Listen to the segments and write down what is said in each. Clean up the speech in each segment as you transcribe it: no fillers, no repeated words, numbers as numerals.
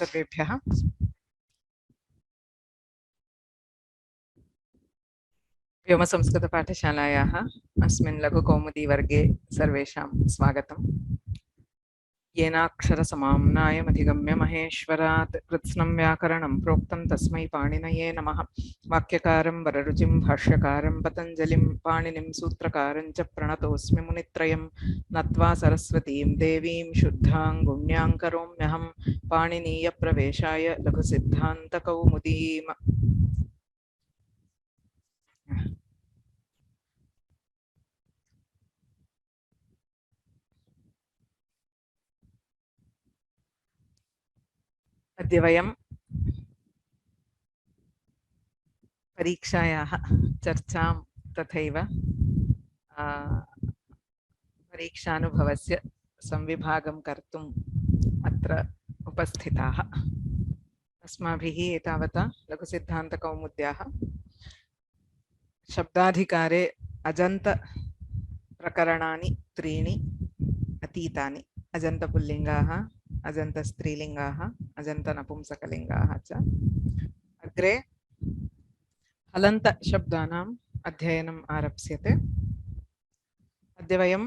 सर्वेभ्यः। व्योमसंस्कृतपाठशालायाः अस्मिन् लघुकौमुदी वर्गे सर्वेषां स्वागतम्। येनाक्षरसमाम्नायमधिगम्य महेश्वरात् कृत्स्नं व्याकरणं प्रोक्तं तस्मै पाणिनये नमः। वाक्यकारं वररुचिं भाष्यकारं पतञ्जलिं पाणिनिं सूत्रकारं च प्रणतोऽस्मि मुनित्रयं नत्वा सरस्वतीं देवीं शुद्धां गुण्यां करोम्यहं पाणिनीयप्रवेशाय लघुसिद्धान्तकौमुदीम्। अद्य वयं परीक्षायाः चर्चां तथैव परीक्षानुभवस्य संविभागं कर्तुम् अत्र उपस्थिताः। अस्माभिः एतावता लघुसिद्धान्तकौमुद्याः शब्दाधिकारे अजन्तप्रकरणानि त्रीणि अतीतानि। अजन्तपुल्लिङ्गाः, अजन्तस्त्रीलिङ्गाः, अजन्तनपुंसकलिङ्गाः च। अग्रे हलन्तशब्दानाम् अध्ययनम् आरप्स्यते। अद्य वयं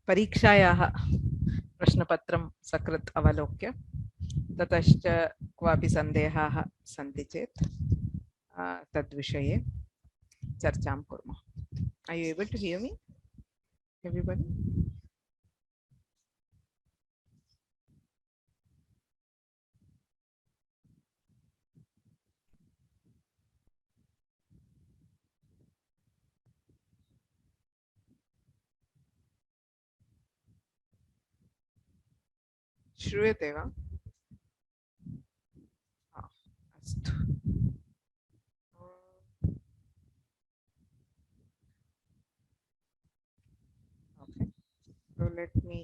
परीक्षायाः प्रश्नपत्रं सकृत् अवलोक्य ततश्च क्वापि सन्देहाः सन्ति चेत् तद्विषये चर्चां कुर्मः। Are you able to hear me, everybody? श्रूयते वा? अस्तु। Okay. So let me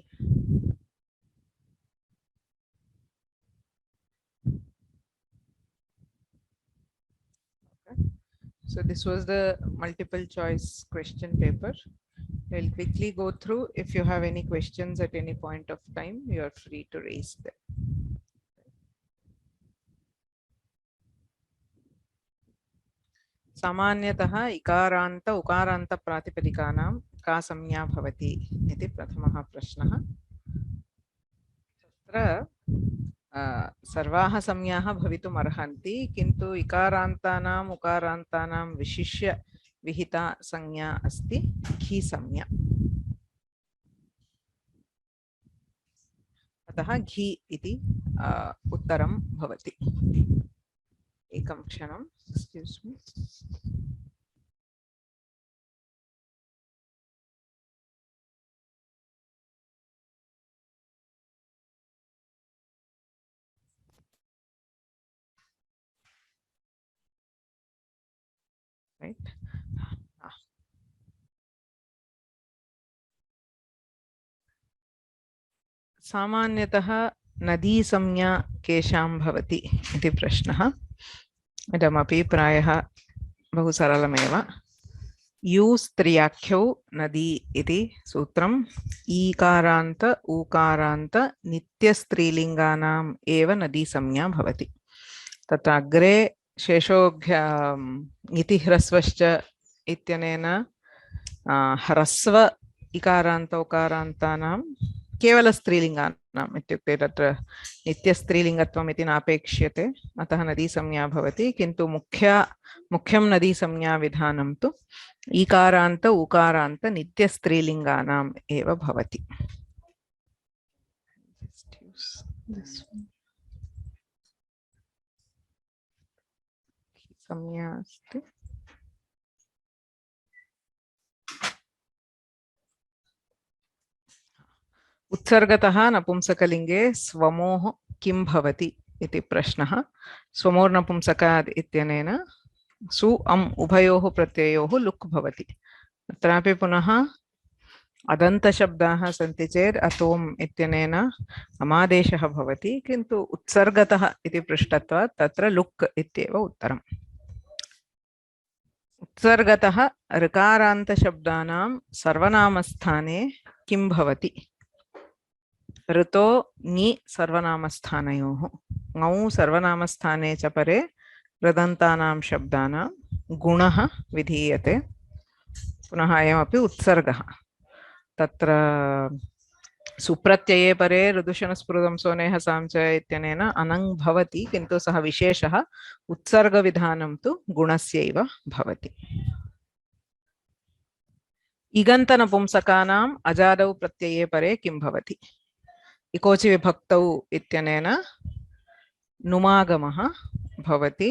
So this was the multiple choice question paper. I'll quickly go through. If you have any questions at any point of time, you are free to raise them. सामान्यतः इकारान्त उकारान्त प्रातिपदिकानां का संज्ञा भवति इति प्रथमः प्रश्नः। तत्र सर्वाः संज्ञाः भवितुम् अर्हन्ति, किन्तु इकारान्तानाम् उकारान्तानां विशिष्य विहिता संज्ञा अस्ति घी संज्ञा। अतः घी इति उत्तरं भवति। एकं क्षणम्, एक्स्क्यूज़् मी। Right. सामान्यतः नदी संज्ञा केषां भवति इति प्रश्नः। इदमपि प्रायः बहु सरलमेव। यू स्त्रियाख्यौ नदी इति सूत्रम् ईकारान्त ऊकारान्त नित्यस्त्रीलिङ्गानाम् एव नदी संज्ञा भवति। तत्र अग्रे शेषोघ्य इति ह्रस्वश्च इत्यनेन ह्रस्व इकारान्त उकारान्तानां केवल स्त्रीलिङ्गानाम् इत्युक्ते तत्र नित्यस्त्रीलिङ्गत्वम् इति नापेक्ष्यते, अतः नदी संज्ञा भवति। किन्तु मुख्यं नदी संज्ञा विधानं तु ईकारान्त उकारान्त नित्यस्त्रीलिङ्गानाम् एव भवति। संज्ञा अस्ति। उत्सर्गतः नपुंसकलिङ्गे स्वमोः किं भवति इति प्रश्नः। स्वमोर्नपुंसकात् इत्यनेन सु अम् उभयोः प्रत्ययोः लुक् भवति। अत्रापि पुनः अदन्तशब्दाः सन्ति चेत् अतोम् इत्यनेन अमादेशः भवति, किन्तु उत्सर्गतः इति पृष्टत्वात् तत्र लुक् इत्येव उत्तरम्। उत्सर्गतः ऋकारान्तशब्दानां सर्वनामस्थाने किं भवति ऋतो ङि सर्वनामस्थानयोः ङौ सर्वनामस्थाने च परे रदन्तानां शब्दानां गुणः विधीयते पुनः अयमपि उत्सर्गः तत्र सुप्रत्यये परे ऋदुशनस्पृदं सोनेह सां च इत्यनेन अनङ् भवति किन्तु सः विशेषः उत्सर्गविधानं तु गुणस्यैव भवति इगन्तनपुंसकानाम् अजादौ प्रत्यये परे किं भवति इकोचि विभक्तौ इत्यनेन नुमागमः भवति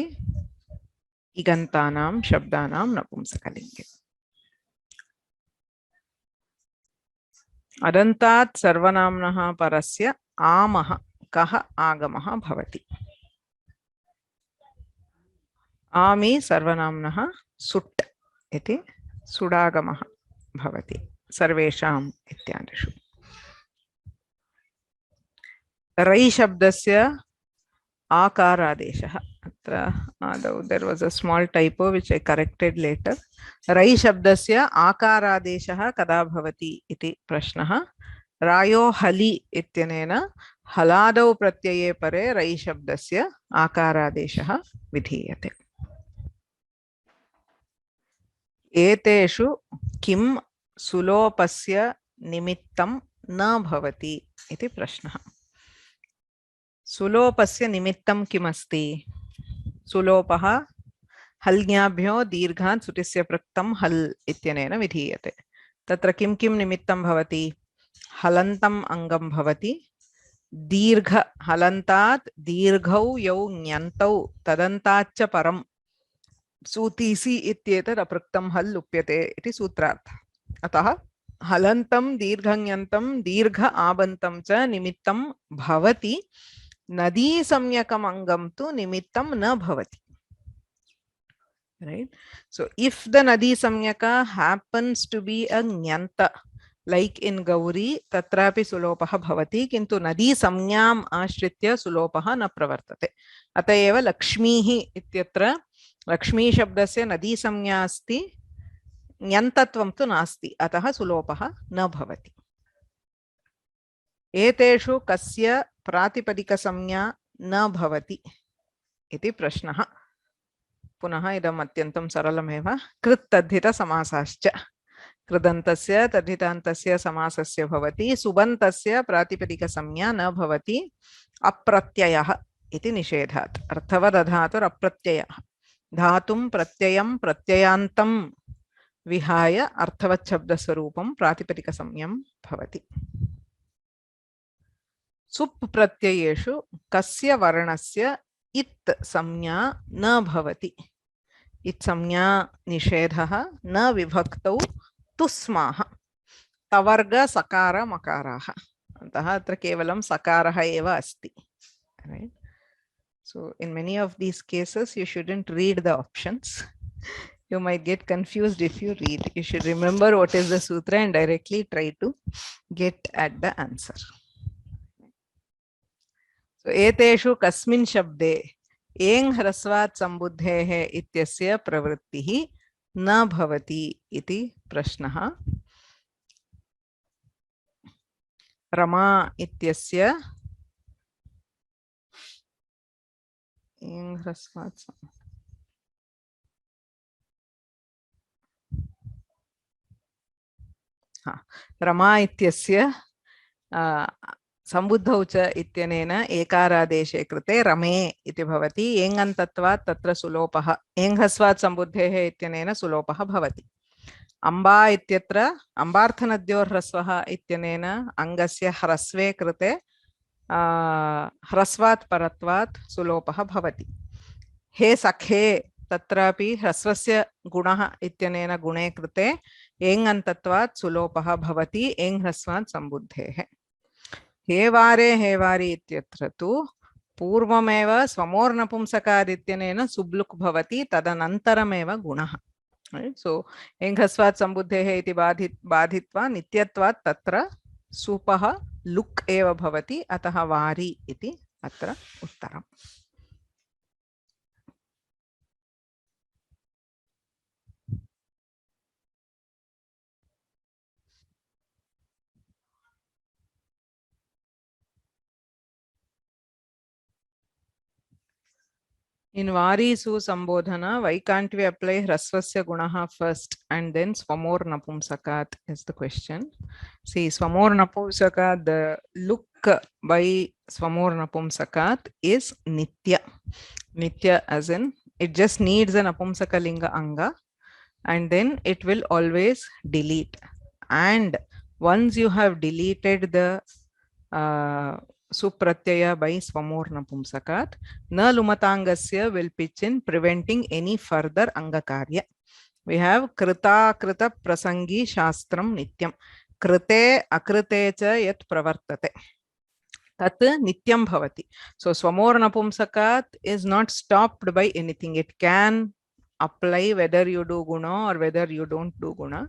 इगन्तानां शब्दानां नपुंसकलिङ्गे अदन्तात् सर्वनाम्नः परस्य आमः कः आगमः भवति आमि सर्वनाम्नः सुट् इति सुडागमः भवति सर्वेषाम् इत्यादिषु रै शब्दस्य आकारादेशः अत्र आदौ there was a small typo which I corrected later रै शब्दस्य आकारादेशः कदा भवति इति प्रश्नः रायो हलि इत्यनेन हलादौ प्रत्यये परे रै शब्दस्य आकारादेशः विधीयते एतेषु किं सुलोपस्य निमित्तं न भवति इति प्रश्नः सुलोपस्य निमित्तं किमस्ति सुलोपः हल्ज्ञाभ्यो दीर्घात् सुटिस्य पृक्तं हल् इत्यनेन विधीयते तत्र किं किं निमित्तं भवति हलन्तम् अङ्गं भवति दीर्घ हलन्तात् दीर्घौ यौ ञन्तौ तदन्ताच्च परं सूतीसि इत्येतद् अपृक्तं हल् लुप्यते इति सूत्रार्थः अतः हलन्तं दीर्घञ्यन्तं दीर्घ आबन्तं च निमित्तं भवति नदी सम्यकम् अङ्गं तु निमित्तं न भवति right so if the nadi samyaka happens to be a nyanta like in gauri tatrapi sulopah bhavati kintu nadi samyam ashritya sulopah na pravartate atayeva lakshmihi ityatra lakshmi shabdasya nadi samya asti nyantatvam tu nasti atah sulopah na bhavati एतेषु कस्य प्रातिपदिकसंज्ञा न भवति इति प्रश्नः पुनः इदम् अत्यन्तं सरलमेव कृत् तद्धित समासाश्च कृदन्तस्य तद्धितान्तस्य समासस्य भवति सुबन्तस्य प्रातिपदिकसंज्ञा न भवति अप्रत्ययः इति निषेधात् अर्थवदधातुर् अप्रत्ययः धातुं प्रत्ययं प्रत्ययान्तं विहाय अर्थवच्छब्दस्वरूपं प्रातिपदिकसंज्ञं भवति सुप् प्रत्ययेषु कस्य वर्णस्य इत् संज्ञा न भवति इत् संज्ञा निषेधः न विभक्तौ तुस्माः तवर्ग सकार मकाराः अतः अत्र केवलं सकारः एव अस्ति right so in many of these cases you shouldn't read the options you might get confused if you read you should remember what is the sutra and directly try to get at the answer so एतेषु कस्मिन् शब्दे एङ् ह्रस्वात् सम्बुद्धेः इत्यस्य प्रवृत्तिः न भवति इति प्रश्नः रमा इत्यस्य एङ् ह्रस्वात् रमा इत्यस्य सम्बुद्धौ च इत्यनेन एकारादेशे कृते रमे इति भवति एङन्तत्वात् तत्र सुलोपः एङ्घस्वात् सम्बुद्धेः इत्यनेन सुलोपः भवति अम्बा इत्यत्र अम्बार्थनद्योर्ह्रस्वः इत्यनेन अङ्गस्य ह्रस्वे कृते ह्रस्वात् परत्वात् सुलोपः भवति हे सखे तत्रापि ह्रस्वस्य गुणः इत्यनेन गुणे कृते एङन्तत्वात् सुलोपः भवति एङ्ह्रस्वात् सम्बुद्धेः हेवारे हेवारि इत्यत्र तु पूर्वमेव स्वमोर्नपुंसकादित्यनेन सुब्लुक् भवति तदनन्तरमेव गुणः सो एङ्घस्वात् सम्बुद्धेः इति बाधित्वा नित्यत्वात् तत्र सुपः लुक् एव भवति अतः वारि इति अत्र उत्तरम् In Varisu Sambodhana, why can't we apply Hrasvasya Gunaha first and then Swamor Napumsakat is the question. See, Swamor Napumsakat, the look by Swamor Napumsakat is Nitya. Nitya as in, it just needs an Napumsaka Linga Anga and then it will always delete. And once you have deleted the supratyaya by Swamor Napumsakat, na lumatangasya will pitch in, preventing any further angakarya. We have krita krita prasangi shastram nityam. Krite akrite cha yat pravartate. Tat nityam bhavati. So Swamor Napumsakat is not stopped by anything. It can apply whether you do guna or whether you don't do guna.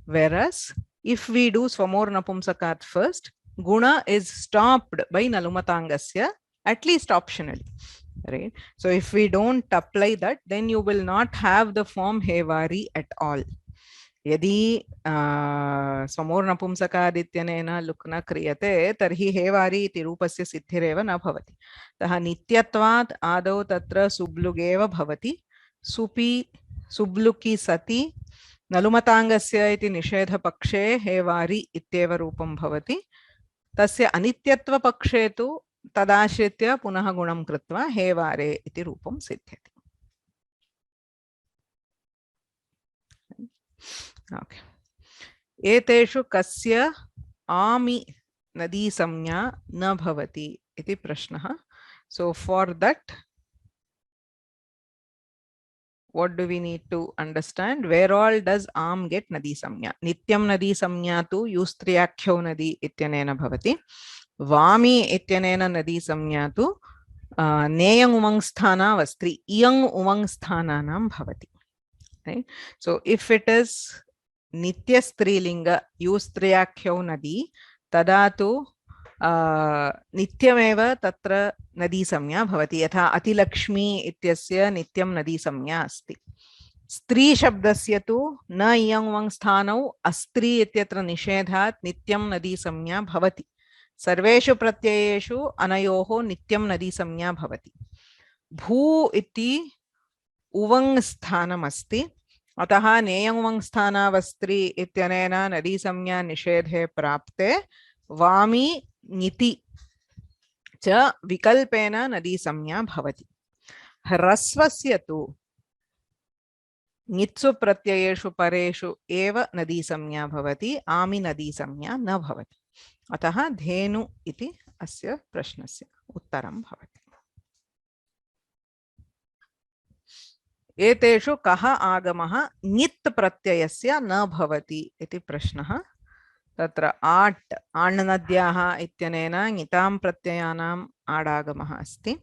Whereas if we do Swamor Napumsakat first, guna is stopped by Nalumatangasya, at least optionally. Right? So if we don't apply that, then you will not have the form Hevari at all. यदि स्वमोर् नपुंसकादित्यनेन लुक् न क्रियते तर्हि हेवारि इति रूपस्य सिद्धिरेव न भवति. अतः नित्यत्वात् आदौ तत्र सुब्लुगेव भवति. सुपि सुब्लुकि सति नलुमताङ्गस्य इति निषेधपक्षे हेवारि इत्येव रूपं भवति. तस्य अनित्यत्वपक्षे तु तदाश्रित्य पुनः गुणं कृत्वा हेवारे इति रूपं सिद्ध्यति. Okay. एतेषु कस्य आमि नदी संज्ञा न भवति इति प्रश्नः. So for that, what do we need to understand? Where all does am get nadi samnya? Nityam nadi samnya tu yustriyakhyau nadi ityanena bhavati. Vami ityanena nadi samnya tu neyang umang sthana vastri iyang umang sthana nam bhavati. Right? So if it is nitya strilinga yustriyakhyau nadi, tada tu नित्यमेव तत्र नदी संज्ञा भवति. यथा अतिलक्ष्मी इत्यस्य नित्यं नदी संज्ञा अस्ति. स्त्री शब्दस्य तु न इयं वंग स्थानौ अस्त्री इत्यत्र निषेधात् नित्यं नदी संज्ञा भवति. सर्वेषु प्रत्ययेषु अनयोः नित्यं नदी संज्ञा भवति. भू इति उवंग स्थानमस्ति. अतः नेयं वंग स्थानावस्त्री इत्यनेन नदी संज्ञा निषेधे प्राप्ते वामी निति च विकल्पेन नदी संज्ञा भवति. ह्रस्वस्य तु नित्सु प्रत्ययेषु परेषु एव नदी संज्ञा भवति. आमि नदी संज्ञा न भवति. अतः धेनु इति अस्य प्रश्नस्य उत्तरं भवति. एतेषु कः आगमः ङित् प्रत्ययस्य न भवति इति प्रश्नः. तत्र आट् आण्नद्याः इत्यनेन ङितां प्रत्ययानाम् आडागमः अस्ति.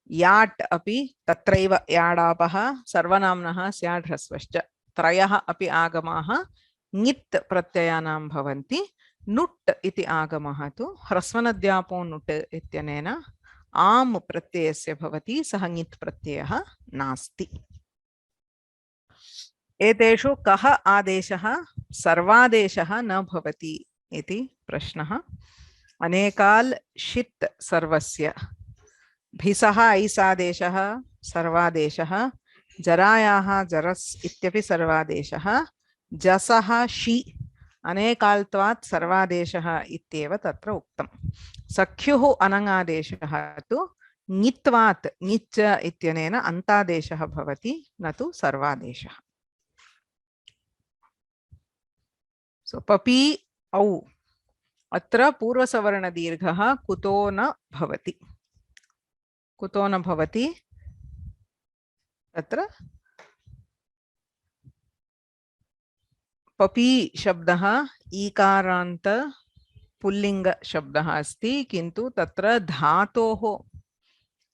याट् अपि तत्रैव याडापः सर्वनाम्नः स्यात् ह्रस्वश्च. त्रयः अपि आगमाः ङित् प्रत्ययानां भवन्ति. नुट् इति आगमः तु ह्रस्वनद्यापो नुट् इत्यनेन आम् प्रत्ययस्य भवति. सः ङित् प्रत्ययः नास्ति. एतेषु कः आदेशः सर्वादेशः न भवति इति प्रश्नः. अनेकाल शित् सर्वस्य. भिसः ऐसादेशः सर्वादेशः. जरायाः जरस् इत्यपि सर्वादेशः. जसः षि अनेकाल्त्वात् सर्वादेशः इत्येव तत्र उक्तम्. सख्युः अनङादेशः तु ङित्वात् ङिच्च इत्यनेन अन्तादेशः भवति, न तु सर्वादेशः. So papi au अत्र पूर्वसवर्ण दीर्घः कुतो न भवति. कुतो न भवति? तत्र पपी शब्दः ईकारान्त पुल्लिंग शब्दः अस्ति, किन्तु तत्र धातोः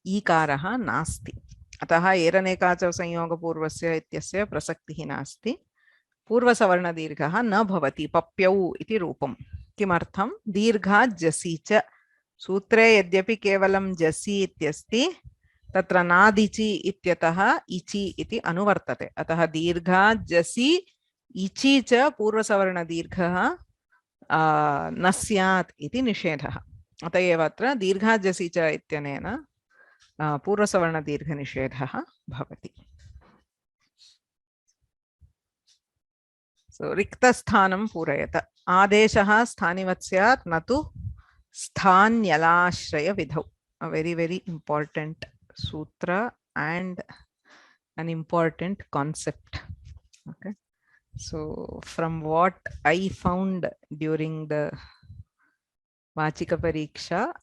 ईकारः नास्ति. अतः एरनेकाचौ संयोगपूर्वस्य इत्यस्य प्रसक्तिः नास्ति. पूर्वसवर्ण दीर्घः न भवति. पप्यौ इति रूपम्. किमर्थं? दीर्घात् जसि च. सूत्रे यद्यपि केवलं जसि इत्यस्ति, तत्र नादिचि इत्यतः इचि इति अनुवर्तते. अतः दीर्घात् जसि इचि च पूर्वसवर्ण दीर्घः न स्यात् इति निषेधः. अतः एव अत्र दीर्घात् जसि च इत्यनेन पूर्वसवर्णदीर्घनिषेधः भवति. So रिक्तस्थानं पूरयत. आदेशः स्थानिवत् स्यात् न तु स्थान्यलाश्रयविधौ. A very, very important sutra and an important concept. Okay. So from what I found during the Vachika Pariksha,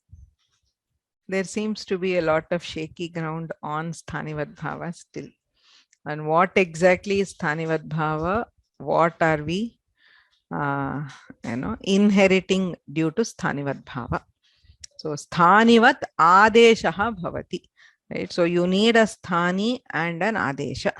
there seems to be a lot of shaky ground on Sthanivad Bhava still. And what exactly is Sthanivad Bhava? What are we inheriting due to Sthanivad Bhava? So Sthanivat Adeshaha Bhavati. Right? So you need a Sthani and an Adesha.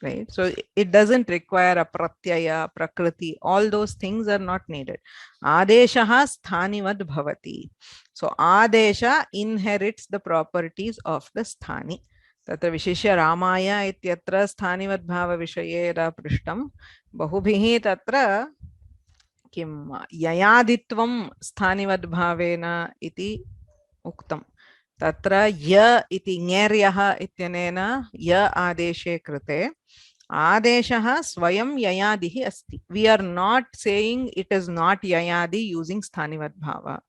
Right? So it doesn't require a Pratyaya, Prakriti. All those things are not needed. Adeshaha Sthanivad Bhavati. So Adesha inherits the properties of the Sthani. तत्र विशिष्य रामाय इत्यत्र स्थानिवद्भाव विषये यदा पृष्टं बहुभिः तत्र किं ययादित्वं स्थानिवद्भावेन इति उक्तं. तत्र य इति ङेर्यः इत्यनेन य आदेशे कृते आदेशः स्वयं ययादिः अस्ति. We are not saying it is not yayadi using स्थानिवद्भाव.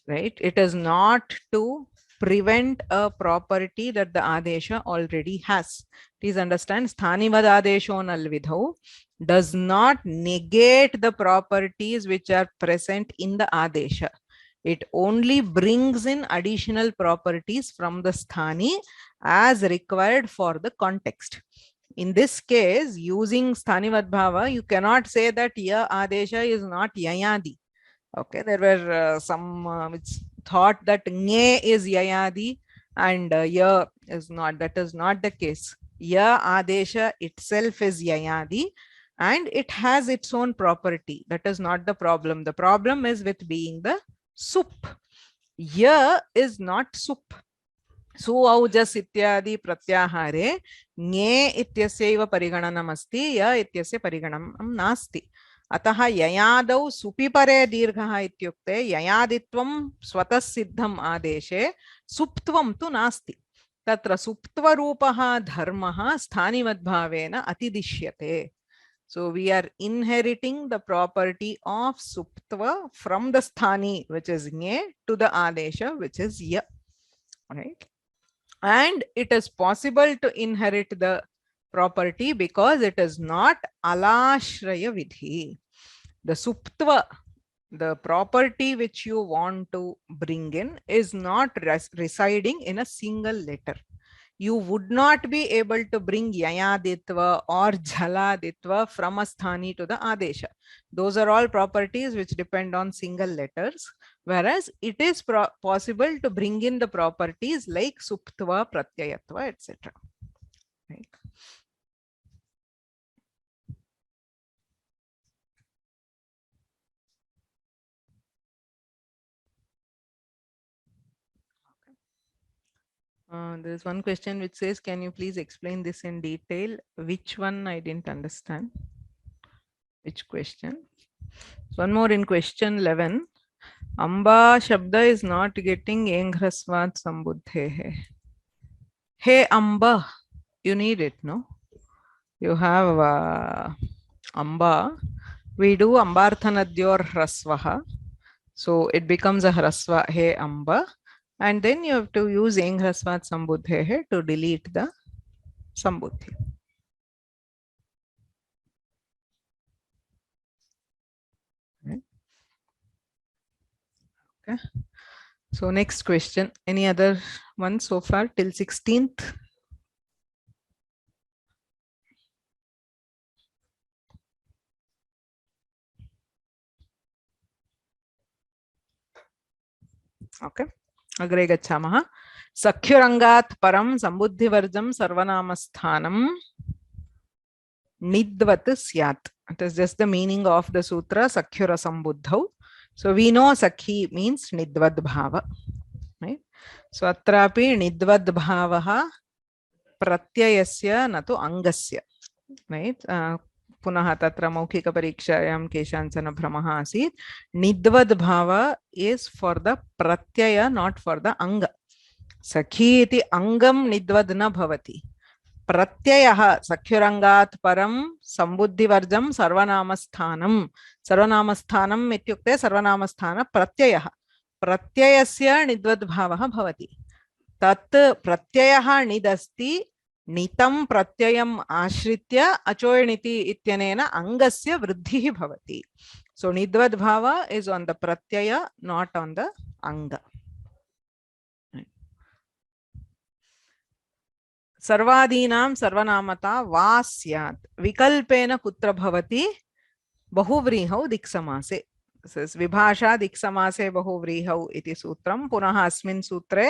Right? It is not to prevent a property that the adesha already has. Please understand, sthanivad adesho nalvidhau does not negate the properties which are present in the adesha. It only brings in additional properties from the sthani as required for the context. In this case, using sthanivad bhava, you cannot say that ya adesha is not yayadi. Okay, there were some which thought that nge is yayadi and ya is not. That is not the case. Ya adesha itself is yayadi and it has its own property. That is not the problem. The problem is with being the sup. Ya is not sup. Su aujas ityadi pratyahare nge ityasya parigananam asti, ya ityasya parigananam nasti. अतः ययादौ सुपिपरे दीर्घः इत्युक्ते ययादित्वं स्वतः सिद्धम् आदेशे सुप्त्वं तु नास्ति. तत्र सुप्त्वरूपः धर्मः स्थानिवद्भावेन अतिदिश्यते. So we are inheriting the property of suptva from the sthani, which is nye, to the adesha, which is ya. Right? And it is possible to inherit the property because it is not alashraya vidhi. The suptva, the property which you want to bring in, is not residing in a single letter. You would not be able to bring yayaditva or jhaladitva from a sthani to the adesha. Those are all properties which depend on single letters, whereas it is possible to bring in the properties like suptva, pratyayatva, etc. Right? There is one question which says, can you please explain this in detail? Which one? I didn't understand. Which question? One more in question 11. Amba Shabda is not getting Engrasvat Sambuddhe. Hey Amba, you need it, no? You have Amba. We do Ambarthanadyor Hrasvaha. So it becomes a Hrasva, Hey Amba. And then you have to use Engrasvat Sambuddhe to delete the Sambuddhi. Okay. So next question. Any other one so far till 16th? Okay. Agre gachamah. Sakhyurangat param sambuddhivarjam sarvanamasthanam nidvat syat. It is just the meaning of the sutra Sakhyura Sambuddhau. So we know Sakhi means nidvad bhava. Right? So atrapi nidvad bhavaha pratyayasya natu angasya. Right? पुनः तत्र मौखिकपरीक्षायां केषाञ्चन भ्रमः आसीत्. निद्वद् भाव is for the pratyaya, not for the anga. Sakhi iti angam nidvad na bhavati. Pratyayah sakyurangat param sambuddhivarjam sarvanamasthانam. Sarvanamasthانam ityukte sarvanamasthana pratyayah. Pratyayasya nidvad bhavah bhavati. Tat pratyayah nidasti nitam pratyayam ashritya achoyniti ityanena angasya vruddhihi bhavati. So nidvad bhava is on the pratyaya, not on the anga. सर्वादीनां सर्वनामता वा स्यात् विकल्पेन कुत्र भवति बहुव्रीहौ दिक्समासे. विभाषा दिक्समासे बहुव्रीहौ इति सूत्रं पुनः अस्मिन् सूत्रे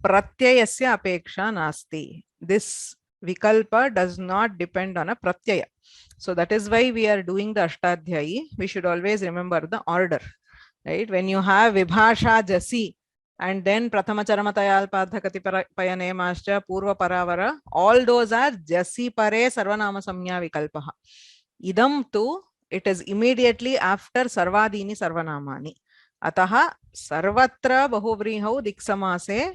प्रत्ययस्य अपेक्षा नास्ति. This vikalpa does not depend on a pratyaya. So that is why we are doing the ashtadhyayi. We should always remember the order, right? When you have vibhasha jasi and then prathama charamatayal padhakati payanemascha purva paravara, all those are jasi pare sarvanama samnya vikalpaha. Idam tu, it is immediately after sarvadini sarvanamani. Ataha sarvatra bahuvrihau diksamase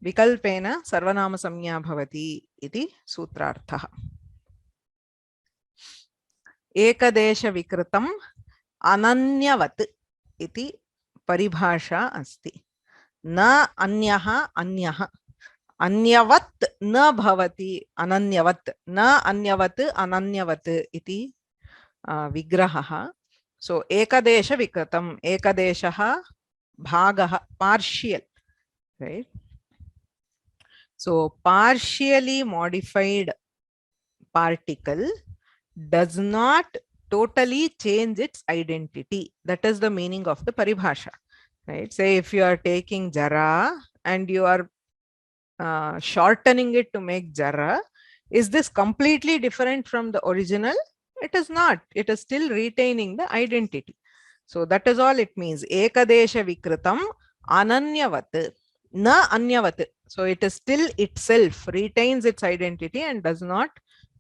vikalpena sarvanama samnya bhavati iti sutrarthaha. Ekadesha vikritam ananyavat iti paribhasha asti. Na anyaha anyaha. Anyavat na bhavati ananyavat. Na anyavat ananyavat iti vigrahaha. So ekadesha vikritam. Ekadeshaha bhagaha, partial, right? So partially modified particle does not totally change its identity. That is the meaning of the paribhasha, right? Say if you are taking jara and you are shortening it to make jara, is this completely different from the original? It is not. It is still retaining the identity. So that is all it means. Ekadesha vikritam ananyavat, na anyavat. So it is still itself, retains its identity and does not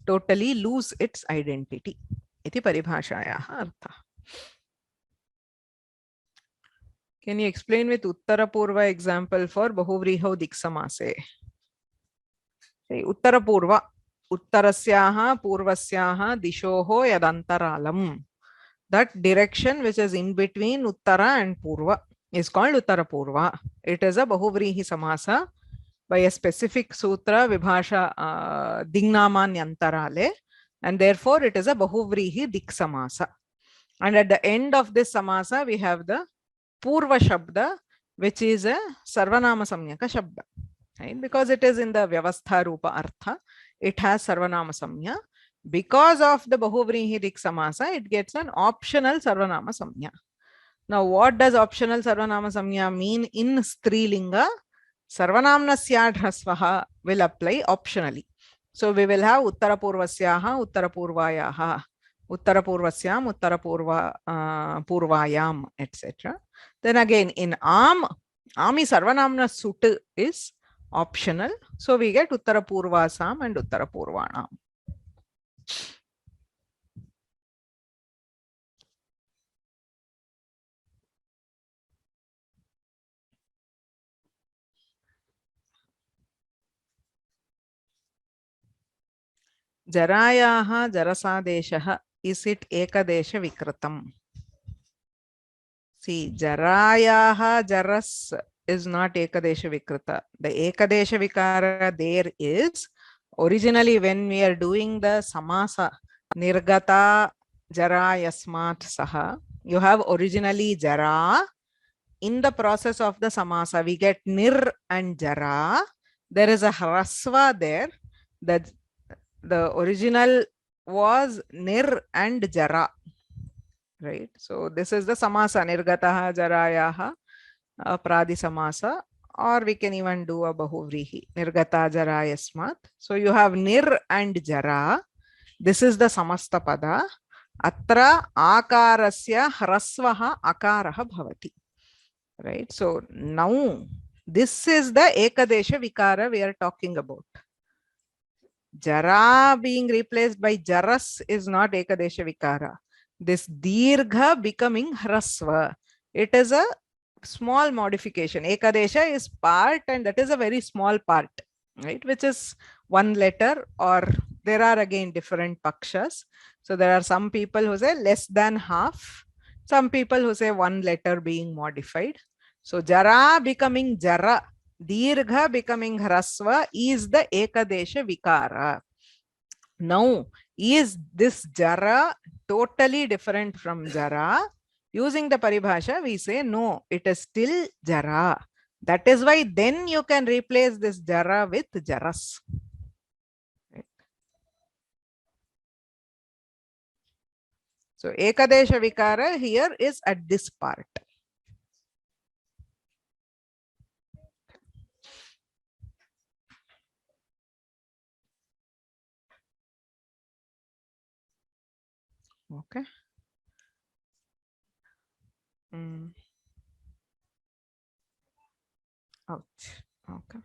totally lose its identity. Iti paribhashayaha artha. Can you explain with Uttara Purva example for Bahuvrihau Diksamase? Say Uttara Purva. Uttarasyaha Purvasyaha Dishoho Yadantaralam. That direction which is in between Uttara and Purva is called Uttara Purva. It is a Bahuvrihi Samasa by a specific sutra Vibhasha Dingnamanyantharale, and therefore it is a Bahuvrihi Diksamasa. And at the end of this Samasa we have the Purva Shabda, which is a Sarvanama Samyaka Shabda, right? Because it is in the Vyavastha Rupa Artha, it has Sarvanama Samya. Because of the Bahuvrihi Diksamasa, it gets an optional Sarvanama Samya. Now what does optional Sarvanama Samya mean in Strilinga? Sarvanamnasya Hrasvaha will apply optionally. So we will have Uttara Purvasyaha, Uttara Purvayaha, Uttara Purvasyam, Uttara Purvayam, etc. Then again in Ami Sarvanamna Sut is optional. So we get Uttara Purvasam and Uttara Purvanam. Jarayaha Jarasadeshaha, is it Ekadesha Vikritam? See, Jarayaha Jaras is not Ekadesha Vikrita. The Ekadesha Vikara there is originally when we are doing the Samasa Nirgata Jara Yasmat Saha, you have originally Jara. In the process of the Samasa, we get Nir and Jara. There is a Hrasva there. The original was Nir and Jara, right? So this is the Samasa, Nirgataha, Jarayaha, Pradi Samasa, or we can even do a Bahuvrihi, Nirgata Jara Yasmat. So you have Nir and Jara. This is the Samasta Pada. Atra Akarasya Hrasvaha Akaraha Bhavati, right? So now this is the Ekadesha Vikara we are talking about. Jara being replaced by Jaras is not Ekadesha Vikara. This Dirgha becoming Hrasva, it is a small modification. Ekadesha is part, and that is a very small part, right? Which is one letter, or there are again different pakshas. So there are some people who say less than half, some people who say one letter being modified. So jara becoming jara, dirgha becoming hrasva is the ekadesha vikara. Now, is this jara totally different from jara? Using the paribhasha, we say no, it is still jara. That is why then you can replace this jara with jaras. So ekadesha vikara here is at this part. Okay. Ouch. Okay.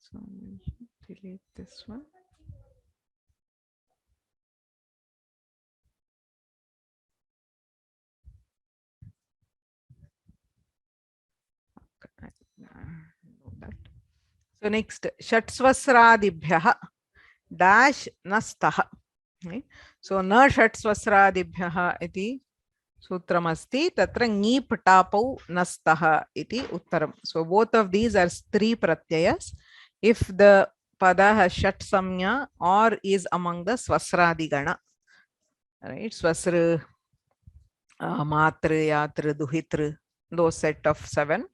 So delete this one. Okay. So next, Shatsvasradibhyaha dash nastaha. Right? So na Shatsvasradibhyaha iti sutramasti tatra ngip tapau nastaha iti uttaram. So both of these are stri pratyayas. If the pada has shat samya or is among the swasradigana, right? Swasra, matra, yatra, duhitra, those set of 7.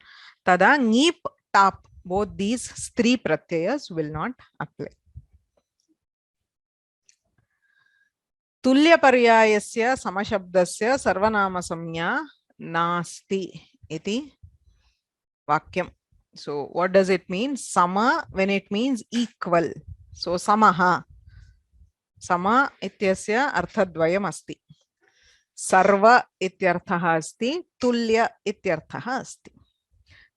Tada ngip tap, both these stri pratyayas will not apply. Tulya paryayasya samashabdasya sarvanama samnya nasti iti vakyam. So what does it mean? Sama, when it means equal. So samaha. Sama ityasya arthadvayam asti. Sarva ityarthaha asti. Tulya ityarthaha asti.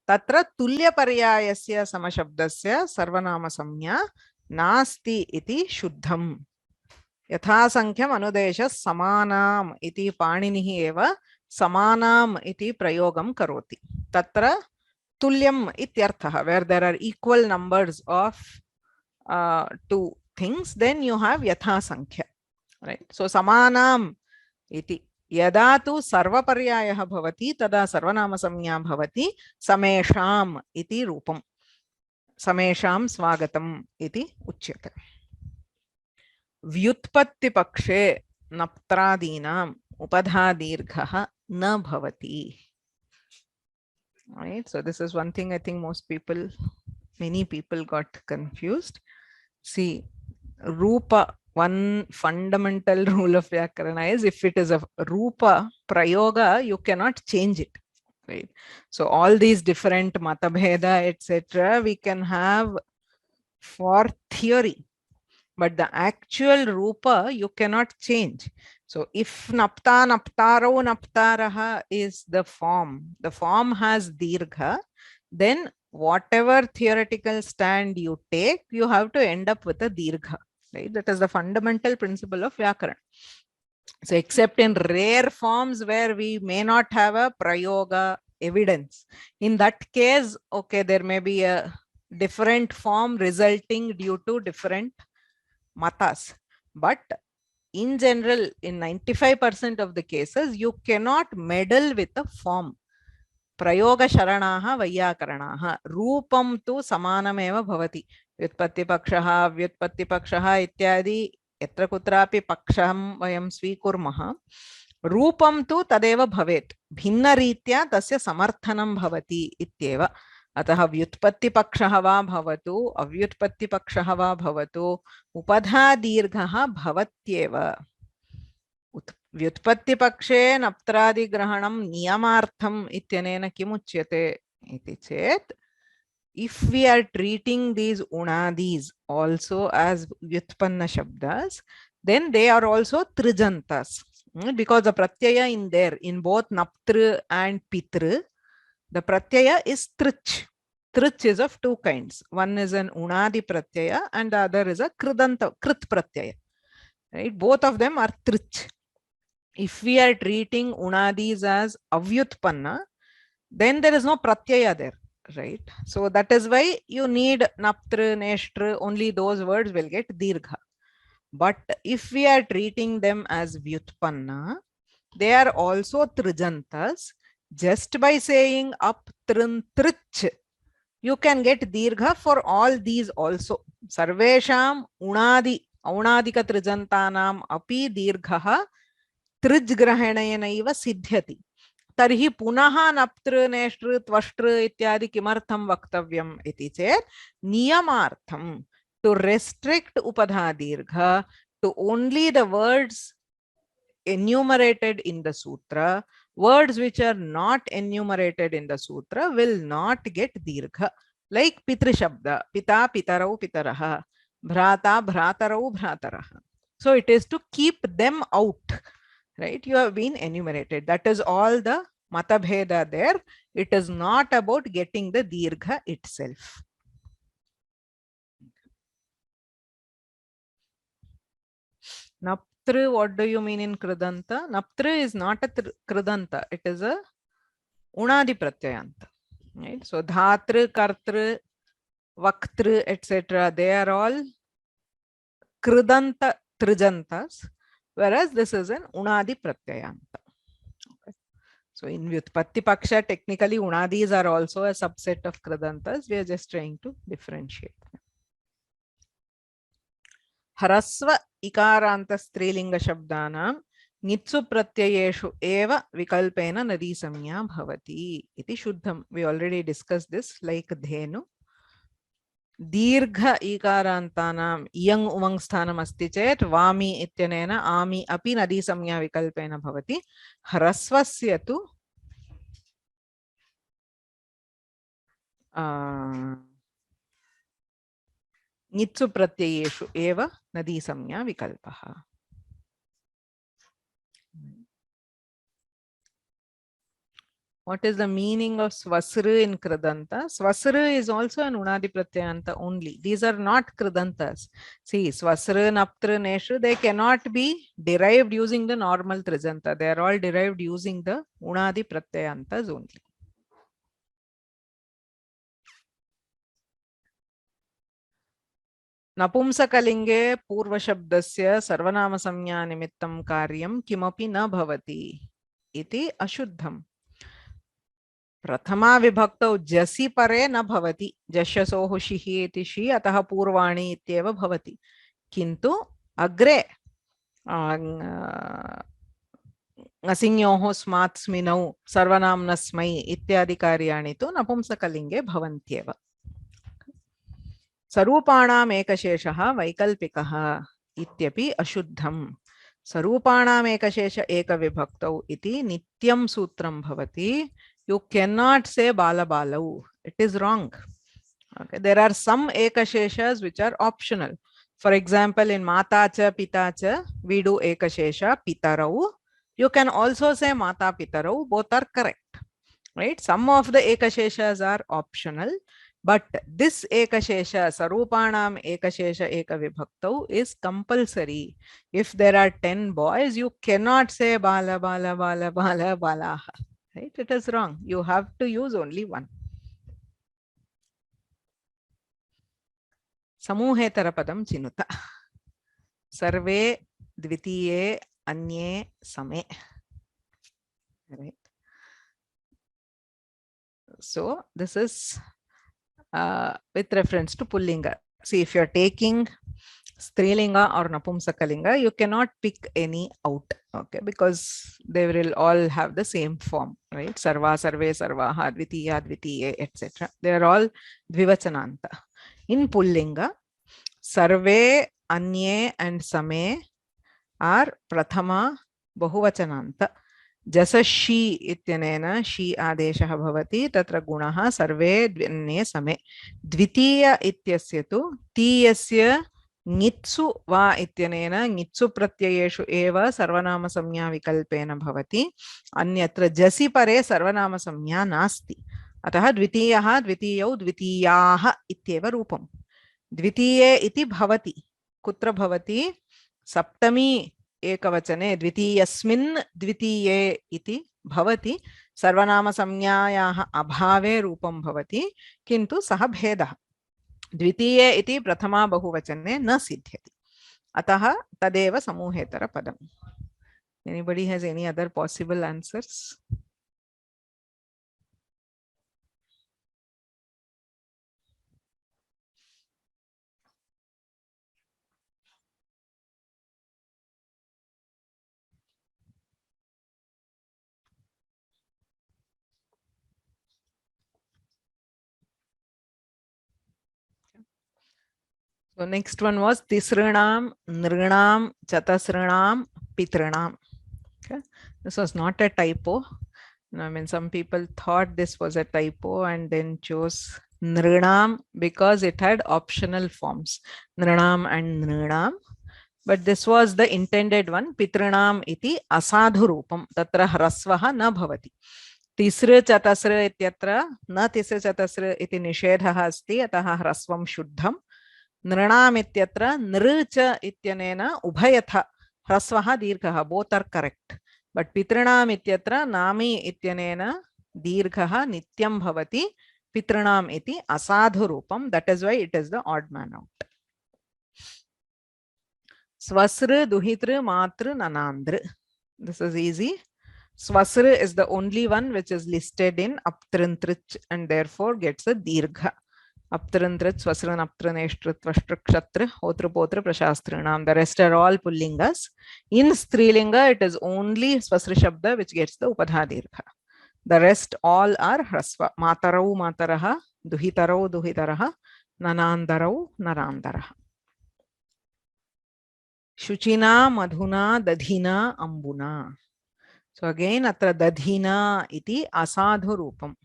Tatra tulya paryayasya samashabdasya sarvanama samnya nasti iti shuddham. यथासंख्यम अनुदेश समानाम इति पाणिनिः एव समानाम इति प्रयोगं करोति. तत्र तुल्यम इत्यर्थः, where there are equal numbers of two things, then you have yathasankhya, right? So samanam iti यदा तु सर्वपर्यायः भवति तदा सर्वनामसंज्ञा भवति समेषाम् इति रूपम्. समेषां स्वागतम् इति उच्यते. व्युत्पत्ति पक्षे नप्त्रादीनाम् उपधादीर्घः न भवति. Right, so this is one thing I think many people got confused. See, rupa, one fundamental rule of Vyakarana is if it is a rupa prayoga, you cannot change it. Right, so all these different matabheda etc. we can have for theory, but the actual rupa you cannot change. So if napta, naptaro, naptaraha is the form has dirgha, then whatever theoretical stand you take, you have to end up with a dirgha. Right? That is the fundamental principle of Vyakarana. So except in rare forms where we may not have a prayoga evidence, in that case, okay, there may be a different form resulting due to different matas, but in general, in 95% of the cases, you cannot meddle with the form. Prayoga sharanaha vayyakaranaha rupam tu samanameva bhavati. Vyutpatti pakshaha, vyutpatti pakshaha ityadi yatra kutrapi paksham vayam svikurmaha. Rupam tu tadeva bhavet. Bhinna ritya tasya samarthanam bhavati ityeva. अतः व्युत्पत्तिपक्षः वा भवतु अव्युत्पत्तिपक्षः वा भवतु उपधादीर्घः भवत्येव. व्युत्पत्तिपक्षे नप्त्रादिग्रहणं नियमार्थम् इत्यनेन किमुच्यते इति चेत्, if we are treating these unadis also as vyutpanna shabdas, then they are also trijantas, because the pratyaya in there, in both naptr and pitr, the pratyaya is trich. Trich is of two kinds. One is an unadi pratyaya and the other is a kridanta, krit pratyaya. Right? Both of them are trich. If we are treating unadis as avyutpanna, then there is no pratyaya there, right? So that is why you need naptr, neshtr, only those words will get dirgha. But if we are treating them as vyutpanna, they are also trijantas. Just by saying up, trin, trich, you can get dirgha for all these also. Sarvesham unadi, aunadika trijantanam api dirgha त्रिज्ग्रहेणेनैव सिद्ध्यति. तर्हि पुनः नप्तृ नेष्टृ त्वष्ट्र इत्यादि किमर्थं वक्तव्यम् इति चेत् नियमार्थं to restrict upadha dirgha to only the words enumerated in the sutra. Words which are not enumerated in the sutra will not get dirgha, like pitri shabda, pita pitarau pitaraha, bhrata bhratarau bhrataraha. So it is to keep them out, right? You have been enumerated. That is all the matabheda there. It is not about getting the dirgha itself. Naptru, what do you mean in kridanta? Naptru is not a kridanta. It is a unadi pratyayanta, right? So dhatru, kartru, vaktru, etc. They are all kridanta trijantas, whereas this is an unadi pratyayanta. Okay. So in Vyutpatti Paksha, technically unadis are also a subset of kridantas. We are just trying to differentiate. Harasva ikaranta strilinga shabdanam nitsu pratyayeshu eva vikalpena nadi samya bhavati iti shuddham. We already discussed this, like dhenu. Dirgha ikarantanam yang umang sthanam asti chet vami ityanena ami api nadi samya vikalpena bhavati. Harasvasya tu nitsu pratyayeshu eva nadi samya vikalpaha. What is the meaning of swasru in kridanta? Swasru is also an unadi pratyayanta only. These are not kridantas. See, swasru, naptru, neshru, they cannot be derived using the normal trijanta. They are all derived using the unadi pratyayantas only. Napumsakalinge purvashabdasya sarvanama samnya nimittam karyam kimapi na bhavati iti ashuddham. प्रथमा विभक्तौ जसि परे न भवति. जश्यसोः शिः इति शि अतः पूर्वाणि इत्येव भवति. किन्तु अग्रे ङसिञ्योः स्मात् स्मिनौ सर्वनाम्नस्मै इत्यादि कार्याणि तु नपुंसकलिङ्गे भवन्त्येव. स्वरूपाणाम् एकशेषः वैकल्पिकः इत्यपि अशुद्धम्. स्वरूपाणाम् एकशेष एकविभक्तौ इति नित्यं सूत्रं भवति. You cannot say bala balau. It is wrong. Okay. There are some ekasheshas which are optional. For example, in mata cha pita cha, we do ekashesha pitarau. You can also say mata pitarau. Both are correct. Right? Some of the ekasheshas are optional. But this ekashesha, sarupanam ekashesha ekavibhaktau, is compulsory. If there are 10 boys, you cannot say bala bala bala bala balaha. Right? It is wrong. You have to use only one. Samuhetara padam chinuta. Sarve dvitiye anye same. Right? So this is with reference to pullinga. See, if you are taking strilinga or napumsakalinga, you cannot pick any out, okay, because they will all have the same form, right? Sarva, sarve, sarvaha, dvitiya, dvitiye, etc. They are all dvivachananta. In pullinga, sarve, anye and same are prathama bahuvachananta. जस she इत्यनेन she आदेशः भवति तत्र गुणः सर्वे अन्ये समे. द्वितीय इत्यस्य तु तीयस्य ङित्सु वा इत्यनेन ङित्सु प्रत्ययेषु एव सर्वनाम संज्ञा विकल्पेन भवति. अन्यत्र जसि परे सर्वनाम संज्ञा नास्ति. अतः द्वितीयः द्वितीयौ द्वितीयाः इत्येव रूपम्. द्वितीये इति भवति. कुत्र भवति? सप्तमी एकवचने द्वितीयस्मिन् द्वितीये इति भवति सर्वनामसंज्ञायाः अभावे रूपं भवति किन्तु सः भेदः द्वितीये इति प्रथमा बहुवचने न सिद्ध्यति अतः तदेव समूहेतरपदम् Anybody has any other possible answers? So next one was Tisrinam, Nrinam, Chatasrinam, Pitrinam. Okay. This was not a typo. I mean, some people thought this was a typo and then chose Nrinam because it had optional forms, Nrinam and Nrinam. But this was the intended one, Pitrinam iti asadhu rupam, tatra hrasvaha na bhavati. Tisra chatasra ityatra na tisra chatasra iti nishedhaha asti, ataha hrasvam shuddham. Nrinam ityatra nrucha ityanena ubhayatha hrasvaha dirghaha, both are correct. But Pitrinam ityatra nami ityanena dirghaha nityam bhavati, Pitrinam iti asadhu rupam, that is why it is the odd man out. Swasra, Duhitra, Matra, Nanandra. This is easy. Swasra is the only one which is listed in Aptrantrich and therefore gets a dirgha. Aptrantrich, Swasran, Aptraneshtra, Tvashtra, Hotra, Potra, Prashastranam. The rest are all pullingas. In Strilinga, it is only Swasra Shabda which gets the Upadha dirgha. The rest all are Hrasva. Matarau, Mataraha, Duhitarau, Duhitaraha, Nanandarau, Narandaraha. Shuchina, Madhuna, Dadhina, Ambuna. So again, atra Dadhina iti asadhu rupam.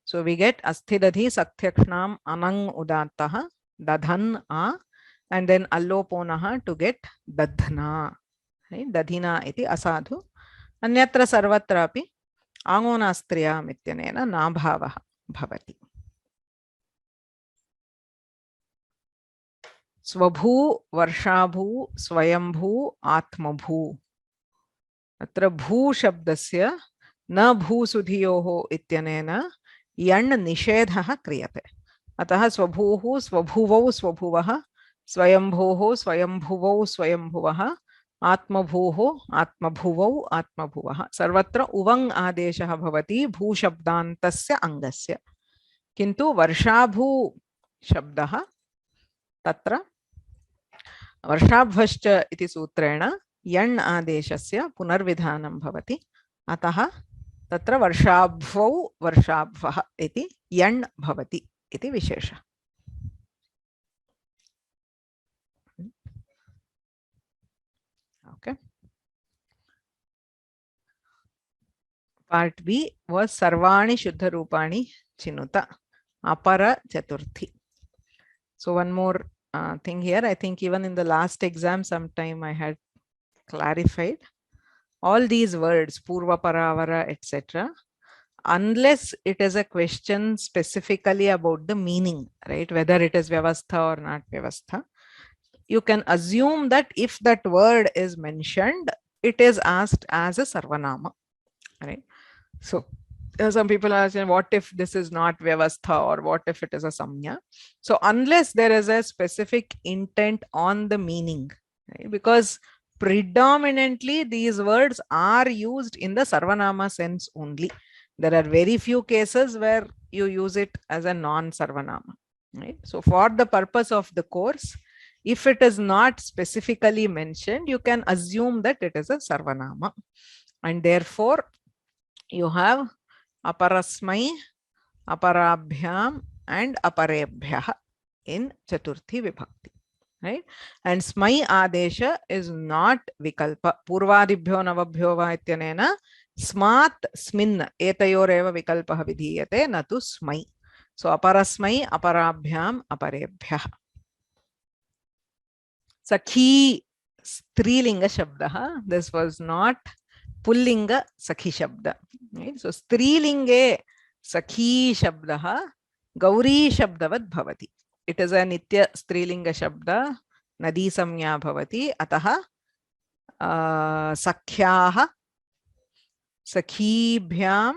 So we get Asthidadhi Saktyakshnam Anang Udattaha, Dadhan A, and then Alloponaha to get Dadhna. Right? Dadhina iti asadhu. Anyatra sarvatrapi Angonastriya mityanena nabhavaha bhavati. Swabhu, Varshabhu, Swayambhu, Atmabhu. Atra bhu shabdasya na bhu sudhiyoho ityanena yan nishedhaha kriyate. Ataha swabhuhu, swabhuvau, swabhuvaha, swayambhoho, swayambhuvau, swayambhuvaha, atmabhuho, atmabhuvau, atmabhuvaha. Sarvatra uvang adeshaha bhavati bhu shabdantasya angasya. Kintu varshabhu shabdaha tatra Varshabhascha iti sutrena yan adeshasya punarvidhanam bhavati. Ataha tatra varshabhvau varshabvaha iti yan bhavati iti vishesha. Okay. Part B was Sarvani Shuddha Rupani Chinuta Apara Chaturthi. So one more thing here. I think even in the last exam sometime I had clarified all these words Purva Paravara etc. Unless it is a question specifically about the meaning, right, whether it is Vyavastha or not Vyavastha, you can assume that if that word is mentioned, it is asked as a Sarvanama, right? So some people are asking, what if this is not Vyavastha or what if it is a Samya? So unless there is a specific intent on the meaning, right? Because predominantly these words are used in the Sarvanama sense only. There are very few cases where you use it as a non-Sarvanama, right? So for the purpose of the course, if it is not specifically mentioned, you can assume that it is a Sarvanama. And therefore, you have Aparasmai, Aparabhyam, and Aparebhyah in Chaturthi Vibhakti, right? And Smai Adesha is not Vikalpa. Purvadibhyo Navabhyo va ityanena Smat Smin Etayoreva Vikalpaha Vidhiyate natu Smai. So Aparasmai, Aparabhyam, Aparebhyah. Sakhi Strilinga Shabdaha. This was not Pullinga Sakhi Shabda. Right? So Strilinge Sakhi Shabdaha Gauri Shabdavad Bhavati. It is a Nitya Strilinga Shabda, Nadi Samya Bhavati, Ataha सख्याः सखीभ्यां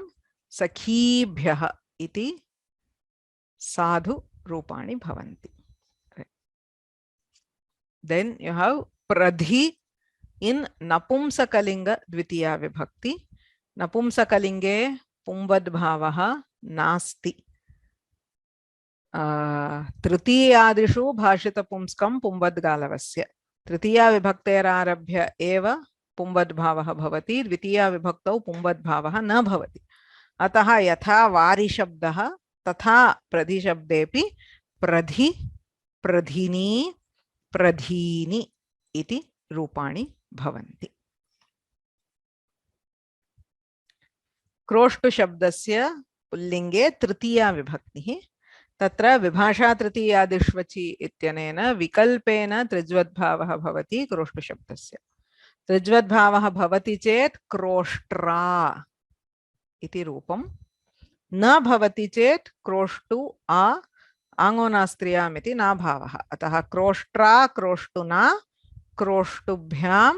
सखीभ्यः इति साधु रूपाणि भवन्ति. Then you have pradhi in napumsakalinga dvitiya vibhakti. Napumsakalinge pumbadbhavaha nasti. Tritiyadishu bhashitapumskam pumbadgalavasya. Tritiya vibhakterarabhya eva pumbadbhavaha bhavati. Dvitiya vibhaktau pumbadbhavaha na bhavati. Ataha yatha vari shabdaha तथा प्रधि शब्देपि प्रधि प्रधिनी प्रधीनि इति रूपाणि भवन्ति. क्रोष्टु शब्दस्य पुल्लिङ्गे तृतीया विभक्तिः. तत्र विभाषा तृतीयादिष्वचि इत्यनेन विकल्पेन त्रिज्वद्भावः भवति क्रोष्टु शब्दस्य. त्रिज्वद्भावः भवति चेत् क्रोष्ट्रा इति रूपम्. न भवति चेत् क्रोष्टु आ आङ्गोनास्त्रियामिति न भावः. अतः क्रोष्ट्रा क्रोष्टुना क्रोष्टुभ्यां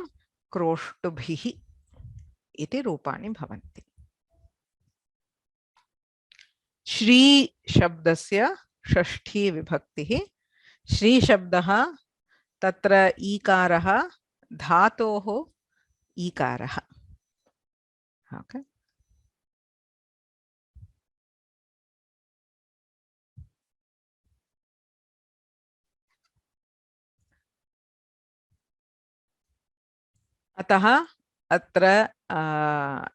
क्रोष्टुभिः इति रूपाणि भवन्ति. श्री शब्दस्य षष्ठी विभक्तिः. श्री शब्दः तत्र ईकारः धातोः ईकारः. ओके. अतः अत्र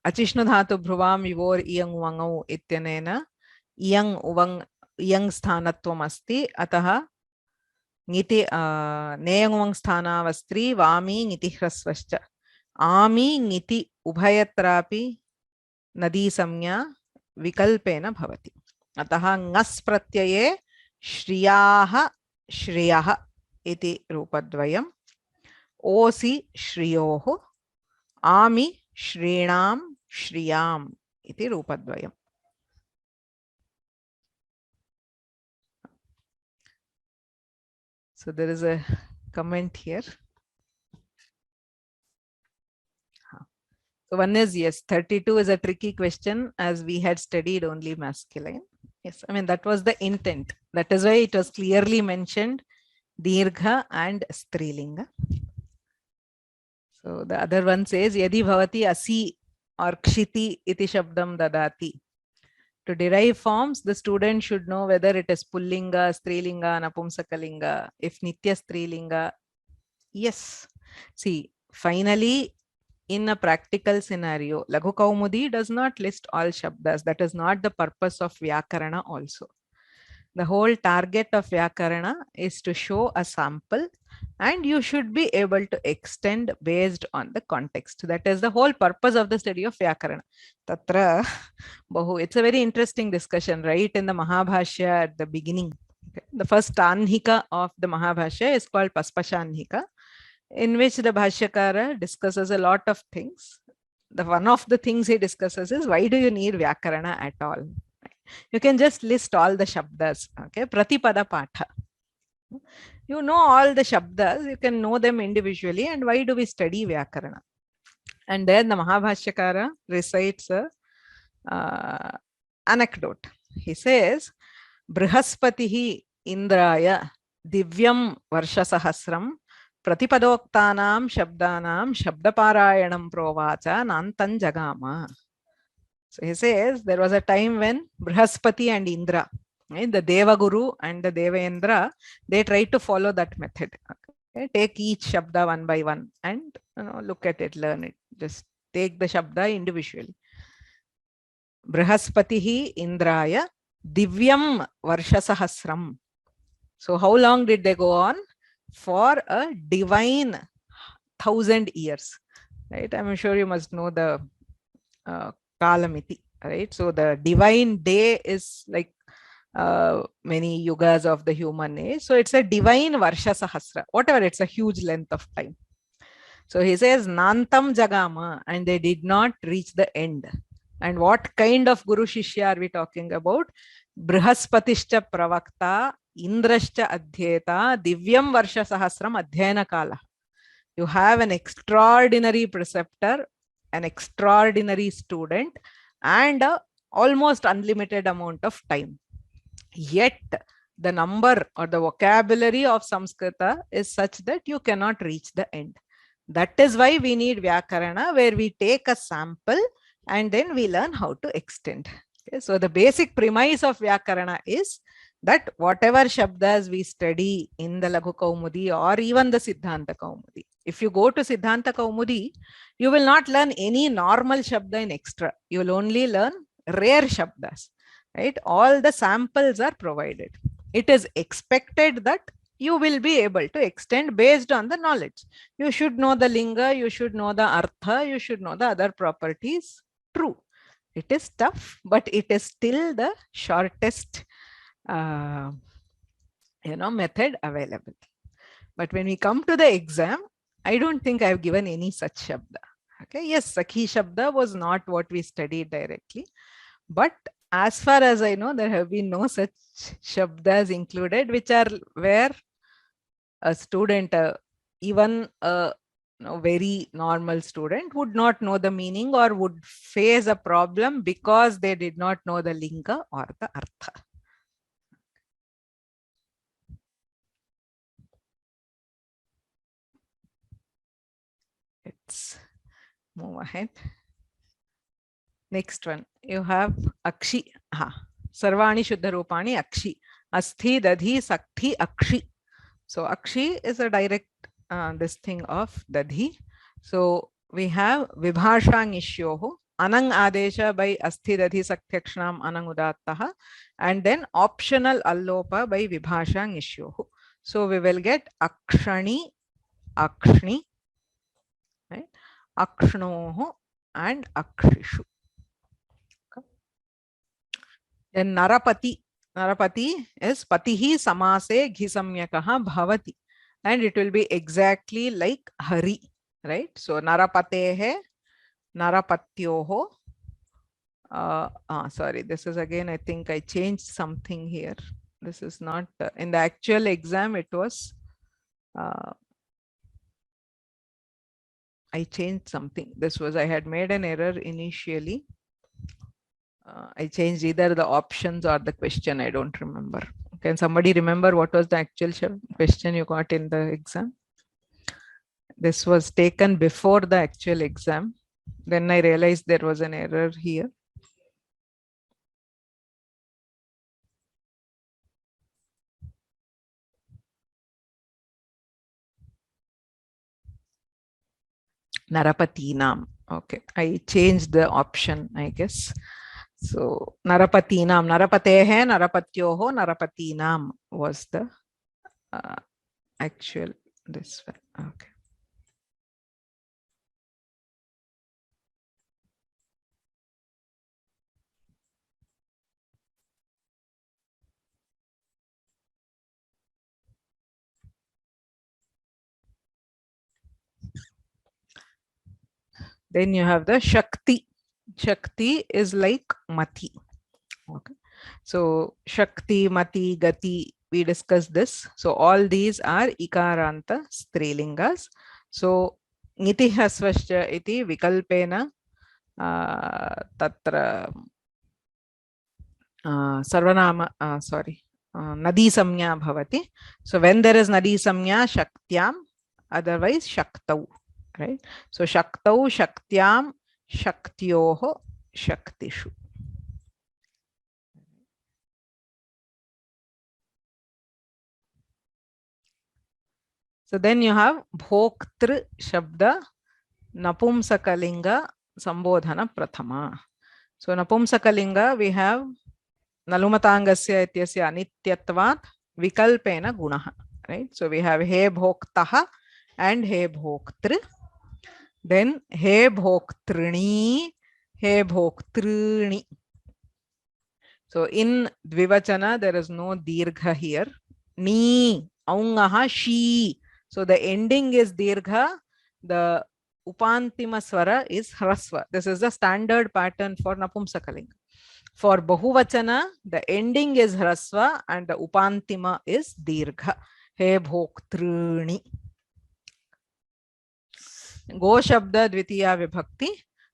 अचिष्णुधातु भ्रुवां युवोर् इयङ् वङौ इत्यनेन इयङ् उवङ् इयङ् स्थानत्वम् अस्ति. अतः ङिति नेयङ् उवङ् स्थानावस्त्री वामी ङिति ह्रस्वश्च. आमी ङिति उभयत्रापि नदी संज्ञा विकल्पेन भवति. अतः ङस् प्रत्यये श्रियाः श्रियः इति रूपद्वयम्. ओसि श्रियोः आमि श्रीणां श्रियाम् इति रूपद्वयम्. So there is a comment here. So one is, yes, 32 is a tricky question as we had studied only masculine. Yes, I mean that was the intent. That is why it was clearly mentioned dirgha and strilinga. So the other one says yadi bhavati asi or kshiti iti shabdam dadati. To derive forms, the student should know whether it is pullinga, strilinga, napumsakalinga, if nitya strilinga. Yes. See, finally, in a practical scenario, Laghu Kaumudi does not list all shabdas. That is not the purpose of Vyakarana also. The whole target of Vyakarana is to show a sample and you should be able to extend based on the context. That is the whole purpose of the study of Vyakarana. Tatra Bahu, it's a very interesting discussion, right? In the Mahabhashya at the beginning. Okay. The first Anhika of the Mahabhashya is called Paspashanhika, in which the Bhashyakara discusses a lot of things. One of the things he discusses is why do you need Vyakarana at all? You can just list all the shabdas. Okay, Pratipada Patha. You know all the shabdas, you can know them individually, and why do we study Vyakarana? And then the Mahabhashyakara recites a anecdote. He says, Brihaspatihi Indraya Divyam Varshasahasram Pratipadoktanam Shabdanam Shabdaparayanam Provacha Nantan Jagama. So he says there was a time when Brihaspati and Indra, right, the Devaguru and the Devendra, they tried to follow that method. Okay? Take each Shabda one by one and look at it, learn it. Just take the Shabda individually. Brihaspatihi Indraya Divyam Varshasahasram. So how long did they go on? For a divine 1,000 years. Right? I'm sure you must know the Kalamiti, right? So the divine day is like many yugas of the human age. So it's a divine Varsha Sahasra, whatever, it's a huge length of time. So he says Nantam Jagama, and they did not reach the end. And what kind of Guru Shishya are we talking about? Brihaspatischa Pravakta, Indrascha Adhyeta, Divyam Varsha Sahasram Adhyayana Kala. You have an extraordinary preceptor, an extraordinary student, and a almost unlimited amount of time. Yet the number or the vocabulary of Samskrita is such that you cannot reach the end. That is why we need Vyakarana, where we take a sample and then we learn how to extend. Okay, so the basic premise of Vyakarana is that whatever Shabdas we study in the Laghu Kaumudi or even the Siddhanta Kaumudi, if you go to Siddhanta Kaumudi, you will not learn any normal Shabda in extra. You will only learn rare Shabdas, right? All the samples are provided. It is expected that you will be able to extend based on the knowledge. You should know the linga, you should know the artha, you should know the other properties. True. It is tough, but it is still the shortest method available. But when we come to the exam, I don't think I've given any such shabda. Okay, yes, Sakhi shabda was not what we studied directly, but as far as I know, there have been no such shabdas included, which are where a student, even a very normal student, would not know the meaning or would face a problem because they did not know the linga or the artha. Let's move ahead. Next one, you have Akshi. Sarvani Shuddha Rupani Akshi. Asthi, Dadhi, Sakthi, Akshi. So Akshi is a direct this thing of Dadhi. So we have Vibhashang Ishyoho, Anang Adesha by Asthi Dadhi Saktyakshnam Anang Udattaha, and then optional Allopa by Vibhashang Ishyoho. So we will get Akshani, Akshni, right? Akshnoho and Akshishu. Okay. Then Narapati. Narapati is Patihi Samase Ghisamyakaha Bhavati. And it will be exactly like Hari, right? So Narapatehe, Narapatyoho. Sorry, this is again, I think I changed something here. This is not in the actual exam, it was I changed something. This was, I had made an error initially. I changed either the options or the question. I don't remember. Can somebody remember what was the actual question you got in the exam? This was taken before the actual exam. Then I realized there was an error here. Narapatinam. Okay, I changed the option, I guess. So Narapatinam, Narapatehe, Narapatyoho, Narapatinam was the actual this one. Okay. Then you have the Shakti. Shakti is like Mati. Okay. So Shakti, Mati, Gati, we discussed this. So all these are Ikaranta Strilingas. So Niti Hasvascha iti Vikalpena Tatra Sarvanama, Nadi Samnya Bhavati. So when there is Nadi Samnya, Shaktyam, otherwise Shaktau. Right? So Shaktau, Shaktyam, Shaktyoho, Shaktishu. So then you have Bhoktr Shabda Napumsakalinga Sambodhana Prathama. So Napumsakalinga we have Nalumatangasya ityasya anityatvat vikalpena gunaha. Right? So we have He Bhoktaha and He Bhoktr. Then He Bhoktrni, He Bhoktrni. So in Dvivachana there is no dirgha here. Ni, aungaha, she. So the ending is dirgha. The upantima swara is hrasva. This is the standard pattern for Napumsakalinga. For Bahuvachana, the ending is hrasva and the upantima is dirgha. He Bhoktrni. Go Shabda Dvitiya Vibhakti.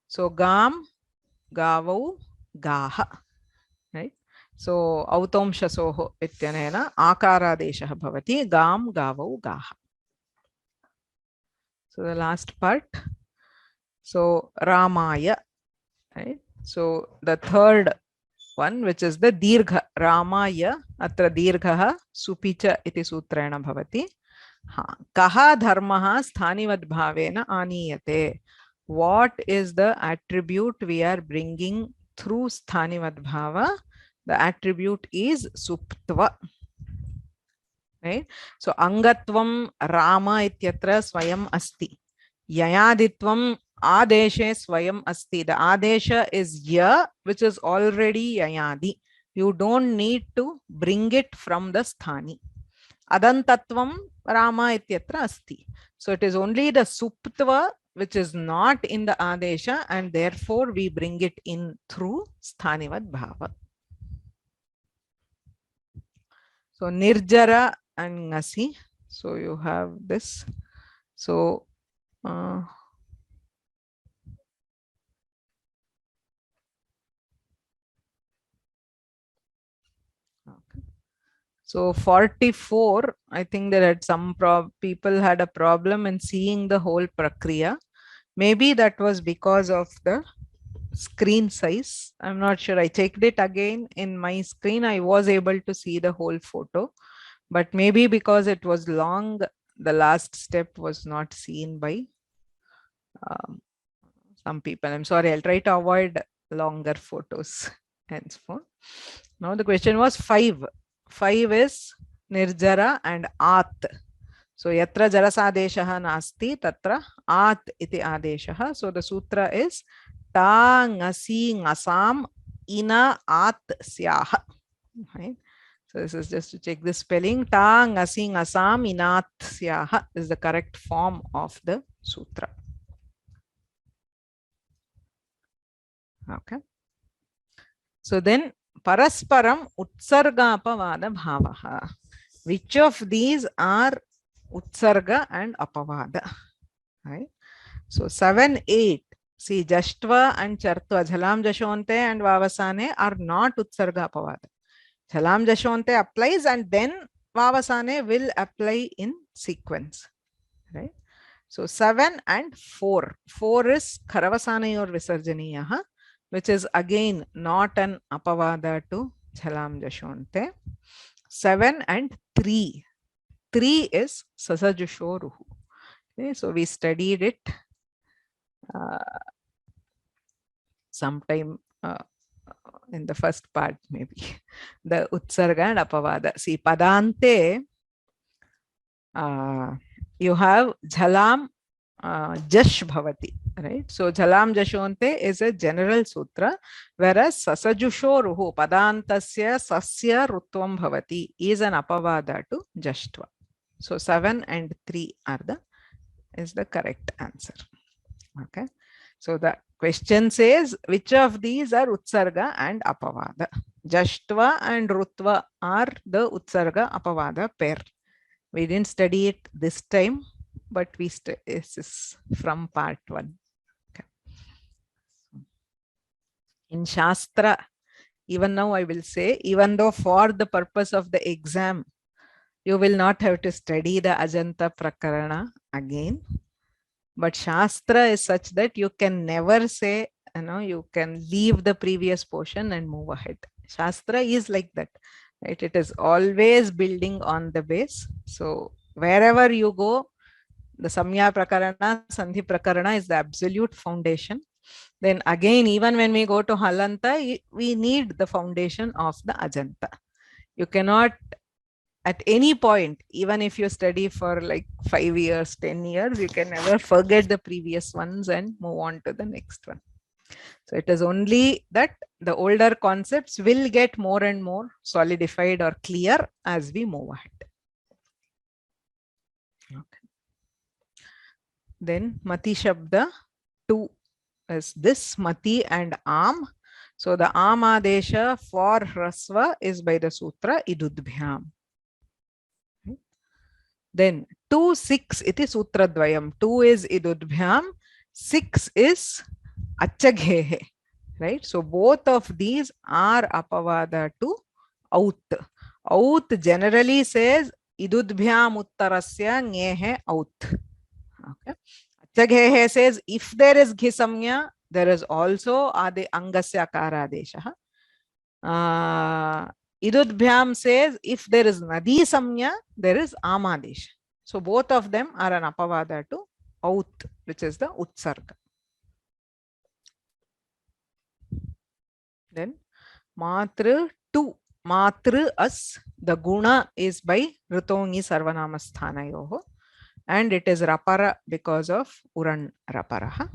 So Gam, Gavau, Gaha. Right? So Autom Shasoho Ityanena Akaradeshah Bhavati Gam, Gavau, Gaha. So the last part. So Ramaya. Right? So the third one, which is the Dirgha. Ramaya Atra Dirghaha Supicha iti Sutrena Bhavati. Kaha dharmaha sthanivad bhavena aniyate. What is the attribute we are bringing through sthanivad bhava? The attribute is suptva. Right? So angatvam rama ityatra swayam asti. Yayaditvam adeshe swayam asti. The adesha is ya, which is already yayadi. You don't need to bring it from the sthani. Adantatvam Rama ityatra asti. So it is only the suptva which is not in the adesha, and therefore we bring it in through sthanivad bhava. So nirjara and ngasi. So you have this. So okay. So 44, I think that had some people had a problem in seeing the whole prakriya. Maybe that was because of the screen size. I'm not sure. I checked it again in my screen. I was able to see the whole photo, but maybe because it was long, the last step was not seen by some people. I'm sorry. I'll try to avoid longer photos. Henceforth. Now the question was 5. 5 is nirjara and at. So yatra jarasadeshaha nasti tatra at iti adeshaha. So the sutra is ta ngasi ngasam ina at syaha. Right? So this is just to check the spelling. Ta ngasi ngasam inat syaha is the correct form of the sutra. Okay. So then parasparam utsargapavada bhavaha. Which of these are utsarga and apavada? Right? So 7, 8. See, jashtva and chartva, jhalam jashonte and vavasane are not utsarga apavada. Jhalam jashonte applies and then vavasane will apply in sequence. Right? So 7 and 4. 4 is kharavasanayor visarjaniyaha, which is again not an apavada to jhalam jashonte. 7 and 3. 3 is sasajushoruhu. Okay, so we studied it sometime in the first part, maybe. The utsarga and apavada. See, padante, you have jhalam jash bhavati, right? So jhalam jashonte is a general sutra, whereas sasajushoruhu padantasya sasya rutvam bhavati is an apavada to jashtva. So 7 and 3 is the correct answer. Okay. So the question says, which of these are utsarga and apavada? Jashtva and rutva are the utsarga apavada pair. We didn't study it this time, but this is from part 1. Okay. In Shastra, even now I will say, even though for the purpose of the exam, you will not have to study the Ajanta Prakarana again. But Shastra is such that you can never say, you can leave the previous portion and move ahead. Shastra is like that, right? It is always building on the base. So wherever you go, the Samya Prakarana, Sandhi Prakarana is the absolute foundation. Then again, even when we go to Halanta, we need the foundation of the Ajanta. You cannot at any point, even if you study for like 5 years, 10 years, you can never forget the previous ones and move on to the next one. So it is only that the older concepts will get more and more solidified or clear as we move ahead. Okay. Then Mati Shabda 2 is this Mati and Am. So the Am Adesha for Hrasva is by the sutra Idudbhyam. Then 2, 6 iti sutradvayam. 2 is idudbhyam, 6 is achaghehe. Right? So both of these are apavada to out. Out generally says idudbhyam uttarasya ngehe out. Okay. Achaghehe says if there is ghisamya, there is also adi angasya akaradesha. Idudbhyam says if there is nadi samya, there is amadesh. So both of them are an apavada to out, which is the utsarga. Then matru 2. Matru as, the guna is by ritongi sarvanamasthanayoho, and it is rapara because of uran raparaha.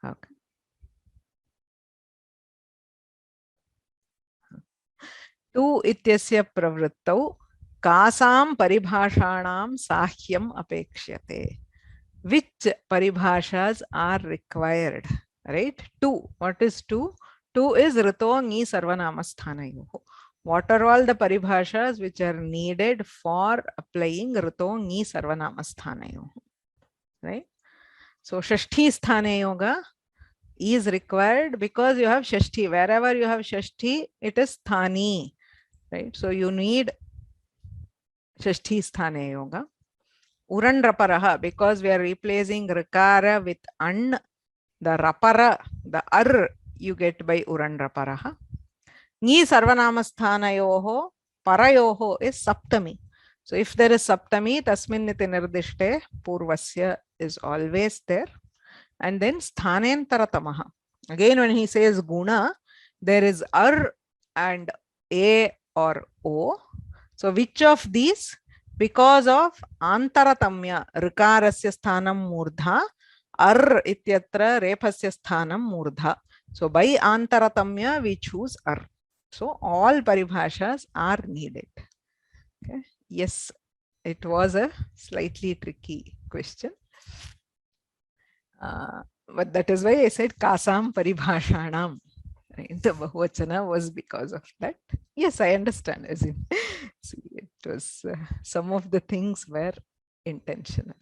Okay. Tu ityasya pravrittau kasam paribhashanam sahyam apekshyate. Which paribhashas are required? Right? 2. What is 2? 2 is rito ngi sarvanamasthanayoho. What are all the paribhashas which are needed for applying rito ngi sarvanamasthanayoho? Right? So shashti sthane yoga is required because you have shashti. Wherever you have shashti, it is sthani. Right? So you need shashti sthane yoga. Uran raparaha, because we are replacing rikara with an, the rapara, the ar you get by uran raparaha. Ni sarvanamasthanayoho parayoho is saptami. So if there is saptami, tasmin niti nirdishte, purvasya is always there. And then sthanentartamaha. Again, when he says guna, there is ar and a or o. So which of these? Because of antaratamya, rikarasya sthanam murdha, ar ityatra rephasya sthanam murdha. So by antaratamya, we choose ar. So all paribhashas are needed. Okay. Yes, it was a slightly tricky question. But that is why I said kasam paribhashanam. The bahuvachana was because of that. Yes, I understand. As in, see, it was some of the things were intentional.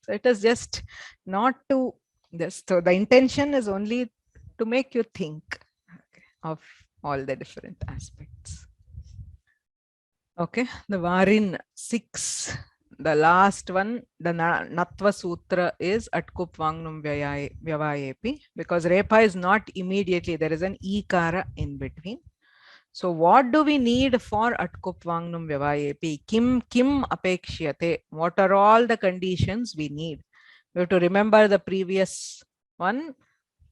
So it is just not to just. So the intention is only to make you think of all the different aspects. Okay, the Varin 6. The last one, the Natva Sutra, is Atkup Vangnum Vyavayepi, because Repa is not immediately, there is an Ikara in between. So what do we need for Atkup Vangnum Vyavayepi? Kim apekshyate? What are all the conditions we need? We have to remember the previous one,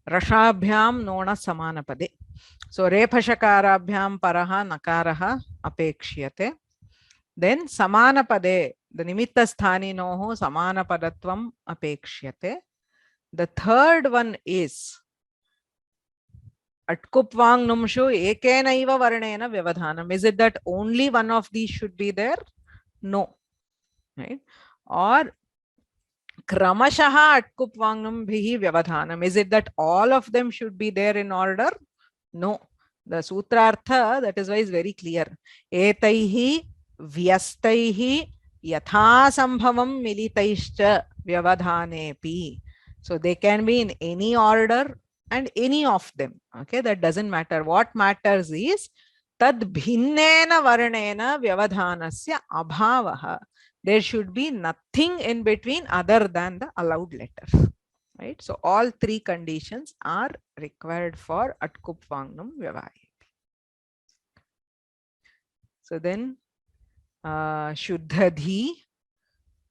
Rashabhyam Nona Samanapade. So Repashakarabhyam Paraha Nakaraha apekshyate. Then Samanapade, the Nimitta Sthaninoho Samanapadatvam apekshyate. The third one is Atkupvang Numshu Ekenaiva Varnena Vyavadhanam. Is it that only one of these should be there? No. Right? Or Kramashaha Atkupvangnam Bhihi Vyavadhanam. Is it that all of them should be there in order? No. The Sutrartha, that is why is very clear. Etaihi Vyastaihi Yathasambhavam Militaischa Vyavadhanepi. So they can be in any order and any of them. Okay, that doesn't matter. What matters is Tad Bhinnena Varnena Vyavadhanasya Abhavaha. There should be nothing in between other than the allowed letter. Right? So all three conditions are required for Atkup Vangnam Vyavayepi. So then Shuddhadhi,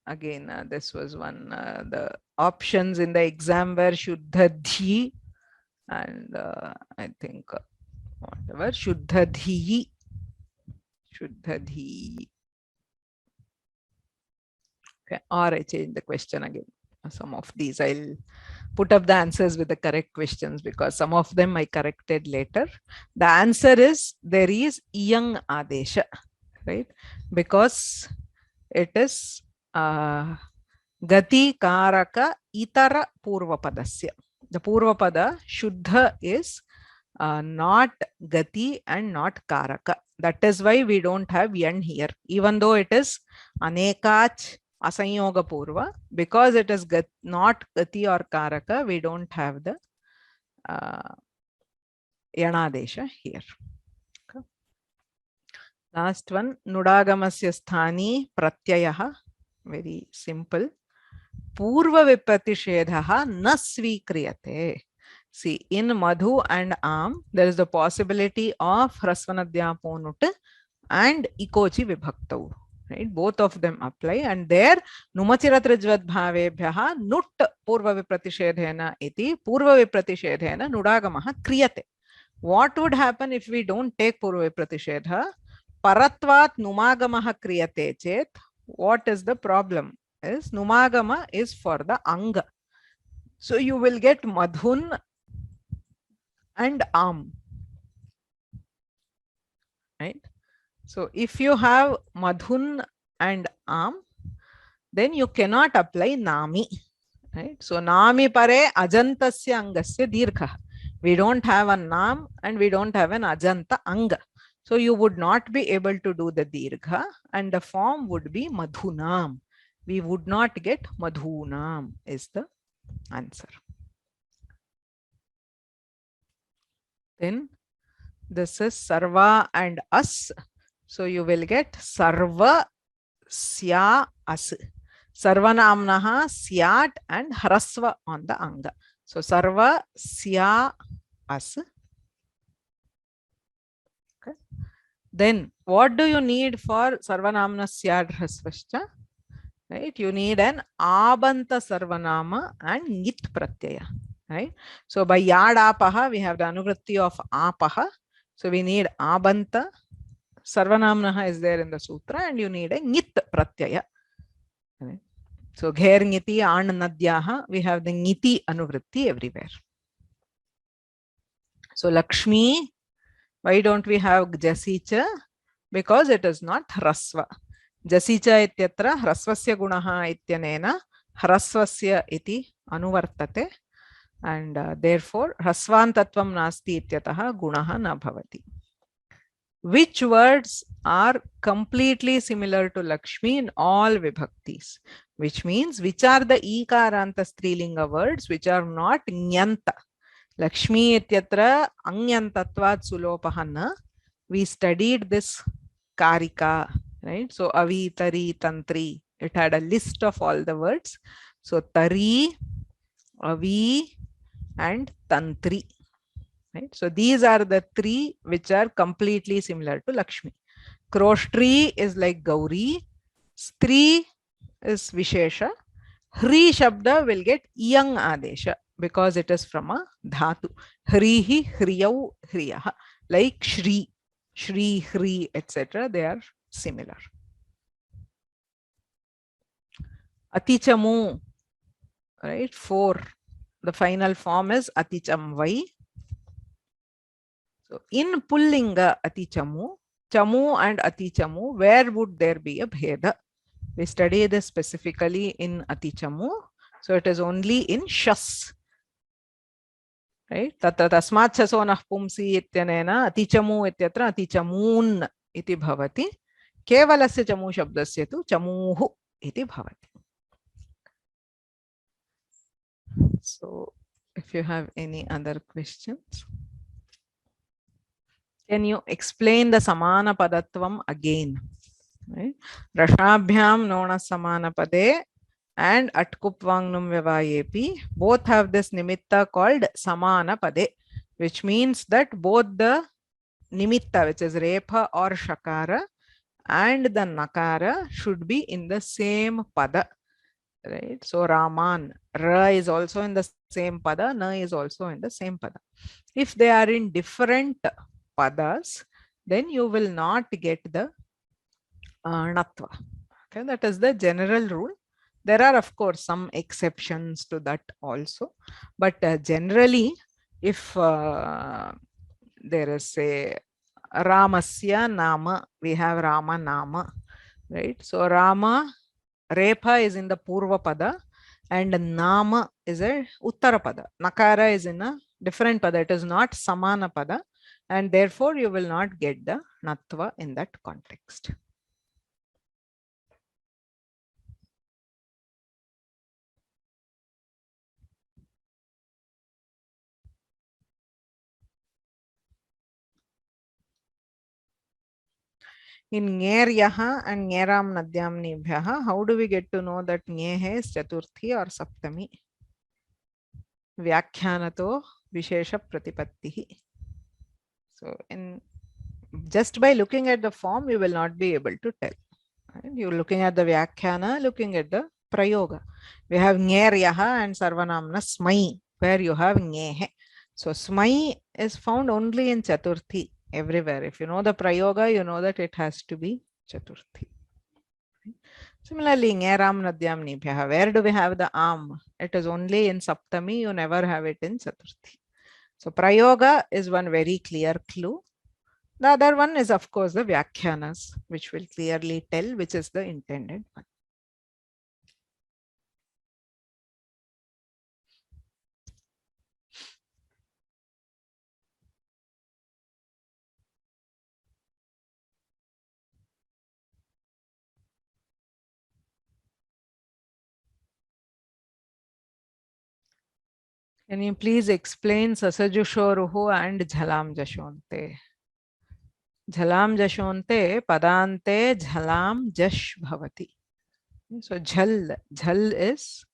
again this was one, the options in the exam were Shuddhadhi and I think whatever, Shuddhadhi. Okay, or I change the question again. Some of these I'll put up the answers with the correct questions because some of them I corrected later. The answer is there is iyang adesha, right? Because it is gati karaka itara purvapadasya. The purvapada shuddha is not gati and not karaka. That is why we don't have yan here, even though it is anekach asanyoga purva, because it is not gati or karaka, we don't have the yanadesha here. Okay. Last one, nudagamasya sthani pratyayah, very simple. Purva vipratishedaha na svikriyate. See, in madhu and am, there is the possibility of hrasvanadya ponut and ikochi vibhaktau. Right? Both of them apply, and there numachiratrijvad bhavebhyaha nut purva vipratishedhena iti purva vipratishedhena nudagamaha kriyate. What would happen if we don't take purva vipratishedha? Paratvat numagamaha kriyate chet. What is the problem? Is numagama is for the anga. So you will get madhun and am. Right? So if you have madhun and am, then you cannot apply nami. Right? So nami pare ajantasya angasya dirgha. We don't have a nam and we don't have an ajanta anga. So you would not be able to do the dirgha, and the form would be madhunam. We would not get madhunam is the answer. Then this is sarva and as. So you will get sarva sya as. Sarvanamnaha syat and hrasva on the anga. So sarva sya as. Okay. Then what do you need for sarvanamna syat hrasvascha? Right? You need an abanta sarvanama and ngit pratyaya. Right? So by yad apaha, we have the anuvritti of apaha. So we need abanta. Sarvanamnaha is there in the sutra, and you need a ngit pratyaya. Right? So gher ngiti an nadyaha, we have the ngiti anuvritti everywhere. So Lakshmi, why don't we have jasicha? Because it is not hrasva. Jasicha ityatra hrasvasya gunaha ityanena hrasvasya iti anuvartate, and therefore hrasvantatvam nasti ityataha gunaha na bhavati. Which words are completely similar to Lakshmi in all vibhaktis? Which means which are the ikaranta strilinga words which are not nyanta. Lakshmi ityatra anyantatvat sulopahana. We studied this karika, right? So avi, tari, tantri. It had a list of all the words. So tari, avi, and tantri. Right? So these are the three which are completely similar to Lakshmi. Kroshtri is like Gauri. Stri is Vishesha. Hri Shabda will get Yang Adesha because it is from a Dhatu. Hrihi, Hriyau, Hriyaha. Like Shri, Shri, Hri, etc. They are similar. Atichamu, right? 4. The final form is Atichamvai. So in Pullinga Atichamu, Chamu and Atichamu, where would there be a bheda? We study this specifically in Atichamu. So it is only in Shas. Right? Tatra tasmat shasonah pumsi ityanena Atichamu ityatra Atichamun iti bhavati. Kevalasya chamu shabdasya tu chamuhu iti bhavati. So if you have any other questions. Can you explain the samana padatvam again? Right? Rashabhyam nona samana pade and atkupvangnum vyavayepi both have this nimitta called samana pade, which means that both the nimitta, which is repha or shakara, and the nakara should be in the same pada. Right? So Raman, Ra is also in the same pada, Na is also in the same pada. If they are in different padas, then you will not get the natva. Okay, that is the general rule. There are of course some exceptions to that also, but generally if there is a Ramasya Nama, we have Rama Nama, right? So Rama, Repha is in the Purva Pada and Nama is a Uttara Pada. Nakara is in a different Pada. It is not Samana Pada. and therefore you will not get the natva in that context. In Nyeryaha and Nyeram Nadyam Nibhyaha, how do we get to know that Nyehe is Chaturthi or Saptami? Vyakhyanato Vishesha Pratipattihi. So, just by looking at the form, you will not be able to tell. Right? You're looking at the Vyakhyana, looking at the Prayoga. We have Nyeryaha and Sarvanamna Smai, where you have Nyehe. So, Smai is found only in Chaturthi everywhere. If you know the Prayoga, you know that it has to be Chaturthi. Similarly, Ngeram Nadyam Nibhyaha. Where do we have the Am? It is only in Saptami, you never have it in Chaturthi. So Prayoga is one very clear clue. The other one is, of course, the Vyakhyanas, which will clearly tell which is the intended one. Can you please explain Sasajushoruhu and Jhalam Jashonte? Jhalam Jashonte, Padante Jhalam Jash Bhavati. So Jhal is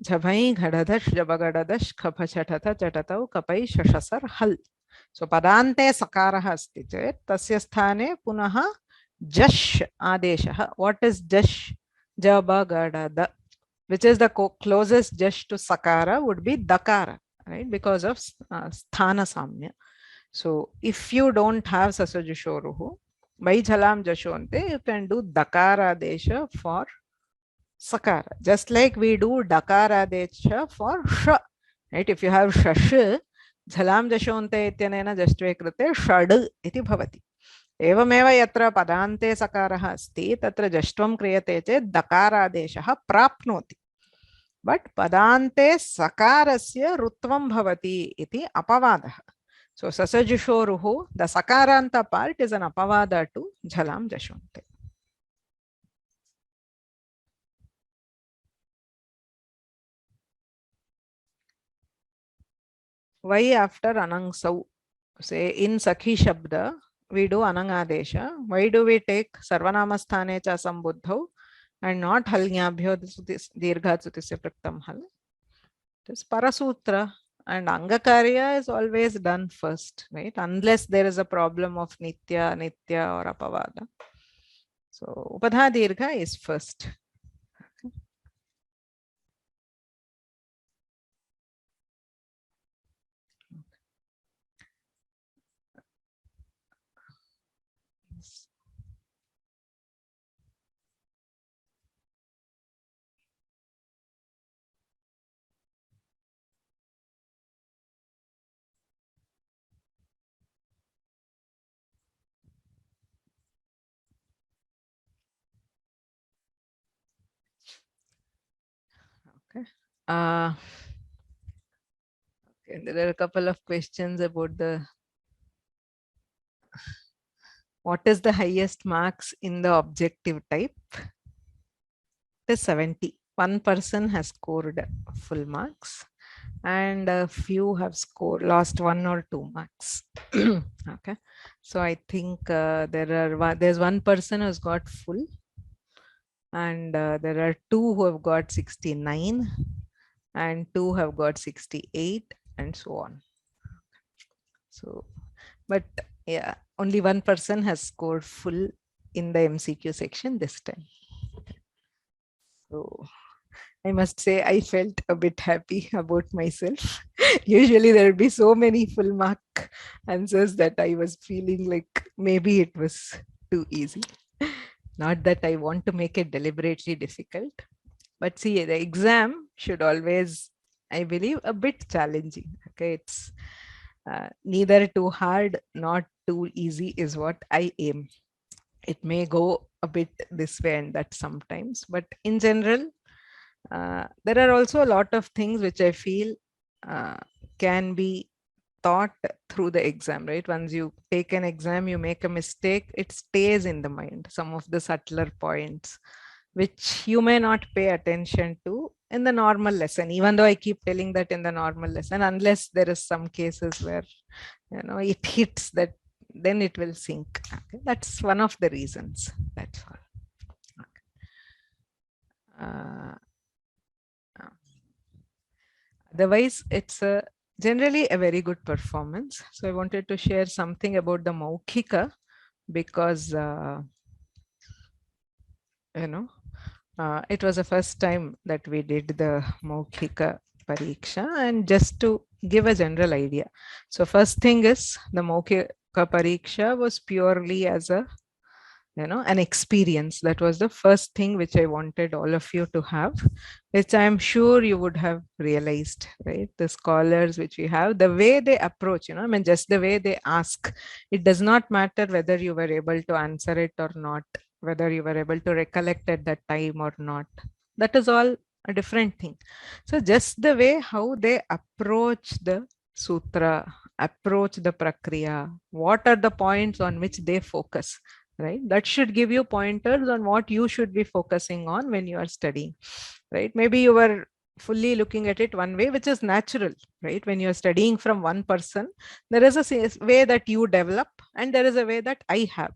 Jhabhai Ghadadash Jabagadash Khapachatata Chatatau Kapai Shashasar Hal. So Padante Sakaraha asti chet tasya sthane punaha Jash Adeshaha. What is Jash? Jabagadada. Which is the closest Jash to Sakara would be Dakara, right? Because of Sthana Samya. So if you don't have Sasajushoruhu, by Jhalam Jashonte, you can do Dakara Desha for Sakara. Just like we do Dakara Desha for Sha. Right? If you have Shash, Jhalam Jashonte ityanena jashtve krite Shad iti bhavati. एवमेव यत्र पदान्ते सकारः अस्ति तत्र जष्ट्वं क्रियते चेत् दकारादेशः प्राप्नोति. But पदान्ते सकारस्य रुत्वं भवति इति अपवादः. So sasajushoruhu, the sakaranta part is an apavada to jhalam jashonte. Why after anangsau? Say in sakhi shabda we do anangadesha. Why do we take sarvanamasthane cha sambuddhau and not halnyabhyo dirgha sutisya praktam hal? It is parasutra, and angakarya is always done first, right? Unless there is a problem of nitya or apavada. So upadha dirgha is first. Okay. Okay. There are a couple of questions about what is the highest marks in the objective type. It is 70. One person has scored full marks and a few have lost 1 or 2 marks. Okay. So I think there's one person who's got full, and there are 2 who have got 69 and 2 have got 68 and so on. So, but yeah, only one person has scored full in the MCQ section this time. So I must say I felt a bit happy about myself. Usually there would be so many full mark answers that I was feeling like maybe it was too easy. Not that I want to make it deliberately difficult, but see, the exam should always, I believe, a bit challenging. Okay, it's neither too hard, not too easy is what I aim. It may go a bit this way and that sometimes, but in general, there are also a lot of things which I feel can be thought through the exam, right? Once you take an exam, you make a mistake, it stays in the mind, some of the subtler points which you may not pay attention to in the normal lesson, even though I keep telling that in the normal lesson, unless there is some cases where it hits that, then it will sink. Okay? That's one of the reasons. That's all. Okay. Otherwise, it's generally a very good performance. So I wanted to share something about the Maukhika because it was the first time that we did the Maukhika Pariksha, and just to give a general idea. So first thing is the Maukhika Pariksha was purely as a an experience. That was the first thing which I wanted all of you to have, which I'm sure you would have realized, right? The scholars which we have, the way they approach, I mean, just the way they ask, it does not matter whether you were able to answer it or not, whether you were able to recollect at that time or not. That is all a different thing. So just the way how they approach the sutra, approach the prakriya, what are the points on which they focus, right? That should give you pointers on what you should be focusing on when you are studying, right? Maybe you were fully looking at it one way, which is natural, right? When you're studying from one person, there is a way that you develop and there is a way that I have,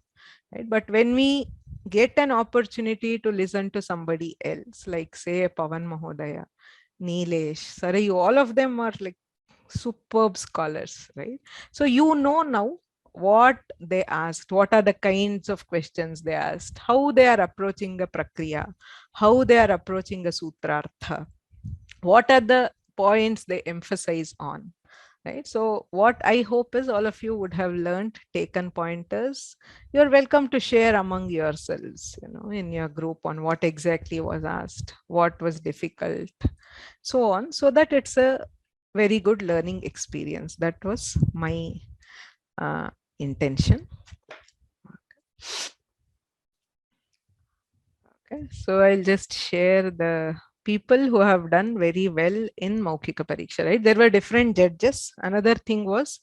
right? But when we get an opportunity to listen to somebody else, like say Pawan Mahadaya, Nilesh, Sarai, all of them are like superb scholars, right? So now what they asked, what are the kinds of questions they asked, how they are approaching a prakriya, how they are approaching a sutrartha, what are the points they emphasize on, right? So what I hope is all of you would have learned, taken pointers. You're welcome to share among yourselves, in your group, on what exactly was asked, what was difficult, so on, so that it's a very good learning experience. That was my intention. Okay, so I'll just share the people who have done very well in Maukhika Pariksha, right? There were different judges. Another thing was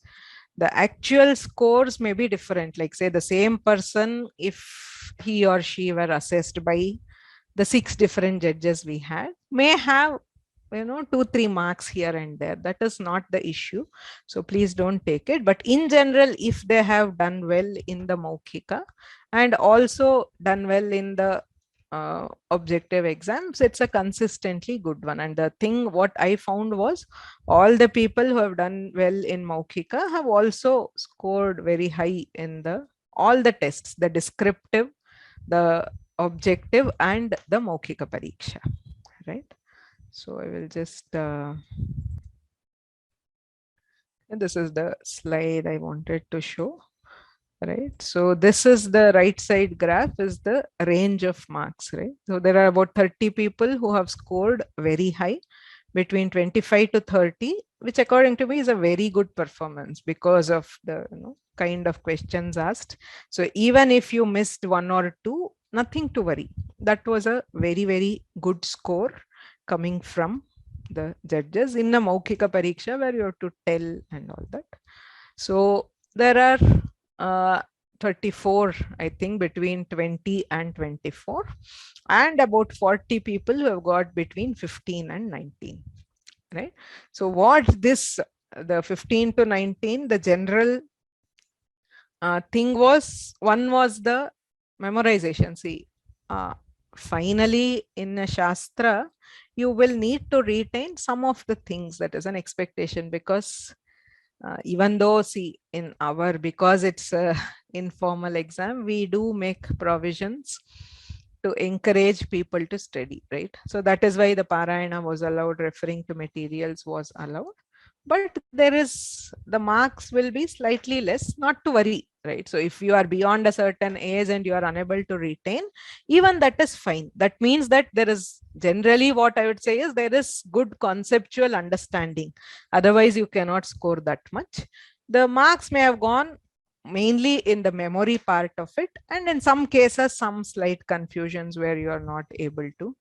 the actual scores may be different. Like say the same person, if he or she were assessed by the 6 different judges we had, may have 2-3 marks here and there. That is not the issue, so please don't take it. But in general, if they have done well in the Maukhika and also done well in the objective exams, it's a consistently good one. And the thing what I found was all the people who have done well in Maukhika have also scored very high in all the tests, the descriptive, the objective, and the Maukhika Pariksha, right? So I will just this is the slide I wanted to show, right? So this is the right side graph is the range of marks, right? So there are about 30 people who have scored very high, between 25 to 30, which according to me is a very good performance because of the kind of questions asked. So even if you missed 1 or 2, nothing to worry. That was a very, very good score coming from the judges in the Maukhika Pariksha, where you have to tell and all that. So there are 34, I think, between 20 and 24, and about 40 people who have got between 15 and 19, right? So what the 15 to 19, the general thing was, one was the memorization. See, finally in a Shastra, you will need to retain some of the things. That is an expectation, because even though, see, because it's a informal exam, we do make provisions to encourage people to study, right? So that is why the Parayana was allowed, referring to materials was allowed. But the marks will be slightly less, not to worry, right? So if you are beyond a certain age and you are unable to retain, even that is fine. That means that there is generally, what I would say is, there is good conceptual understanding. Otherwise, you cannot score that much. The marks may have gone mainly in the memory part of it, and in some cases, some slight confusions where you are not able to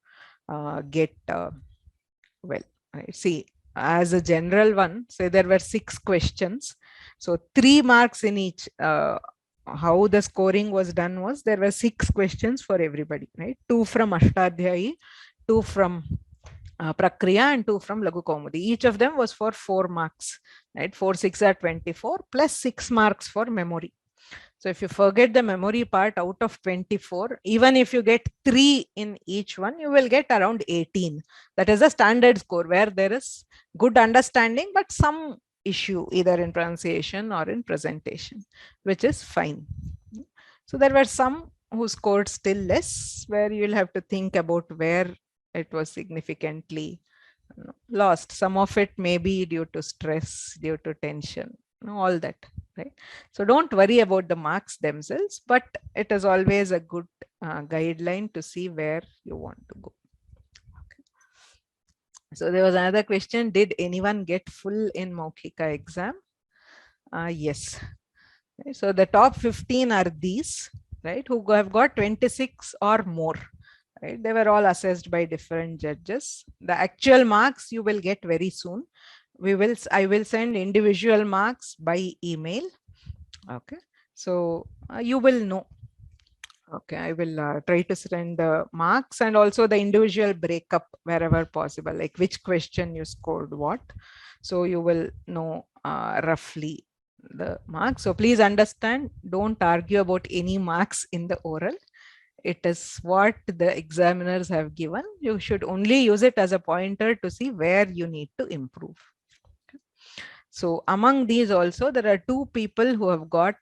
get well. Right? See, as a general one, say there were 6 questions. So 3 marks in each. How the scoring was done was there were 6 questions for everybody, right? 2 from Ashtadhyayi, 2 from Prakriya, and 2 from Laghu Kaumudi. Each of them was for 4 marks, right? 4 6 are 24 plus 6 marks for memory. So if you forget the memory part out of 24, even if you get 3 in each one, you will get around 18. That is a standard score where there is good understanding, but some issue either in pronunciation or in presentation, which is fine. So there were some who scored still less, where you'll have to think about where it was significantly lost. Some of it may be due to stress, due to tension, all that, right? So don't worry about the marks themselves, but it is always a good guideline to see where you want to go. Okay. So there was another question: did anyone get full in Maukhika exam? Yes. Okay. So the top 15 are these, right, who have got 26 or more. Right? They were all assessed by different judges. The actual marks you will get very soon. I will send individual marks by email. Okay, so you will know. Okay, I will try to send the marks and also the individual breakup wherever possible, like which question you scored what. So you will know roughly the marks. So please understand, don't argue about any marks in the oral. It is what the examiners have given. You should only use it as a pointer to see where you need to improve. So among these also, there are 2 people who have got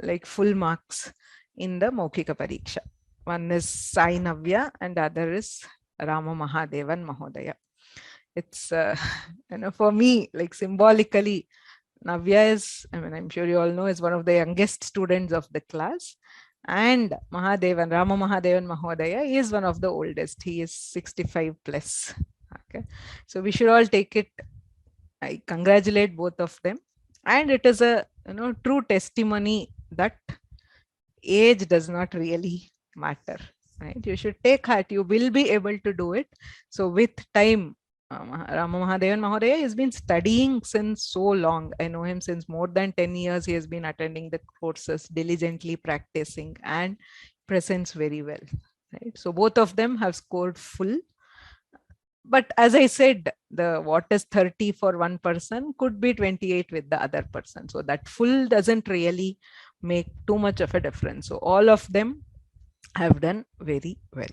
like full marks in the Maukhika Pariksha. One is Sai Navya and the other is Rama Mahadevan Mahodaya. It's, for me, like symbolically, Navya is, I'm sure you all know, is one of the youngest students of the class. And Mahadevan, Rama Mahadevan Mahodaya, is one of the oldest. He is 65 plus. Okay. So we should all take it. I congratulate both of them. And it is a true testimony that age does not really matter. Right? You should take heart. You will be able to do it. So with time, Rama Mahadevan Mahodaya has been studying since so long. I know him since more than 10 years. He has been attending the courses, diligently practicing, and presents very well. Right? So both of them have scored full. But as I said, the what is 30 for one person could be 28 with the other person. So that full doesn't really make too much of a difference. So all of them have done very well.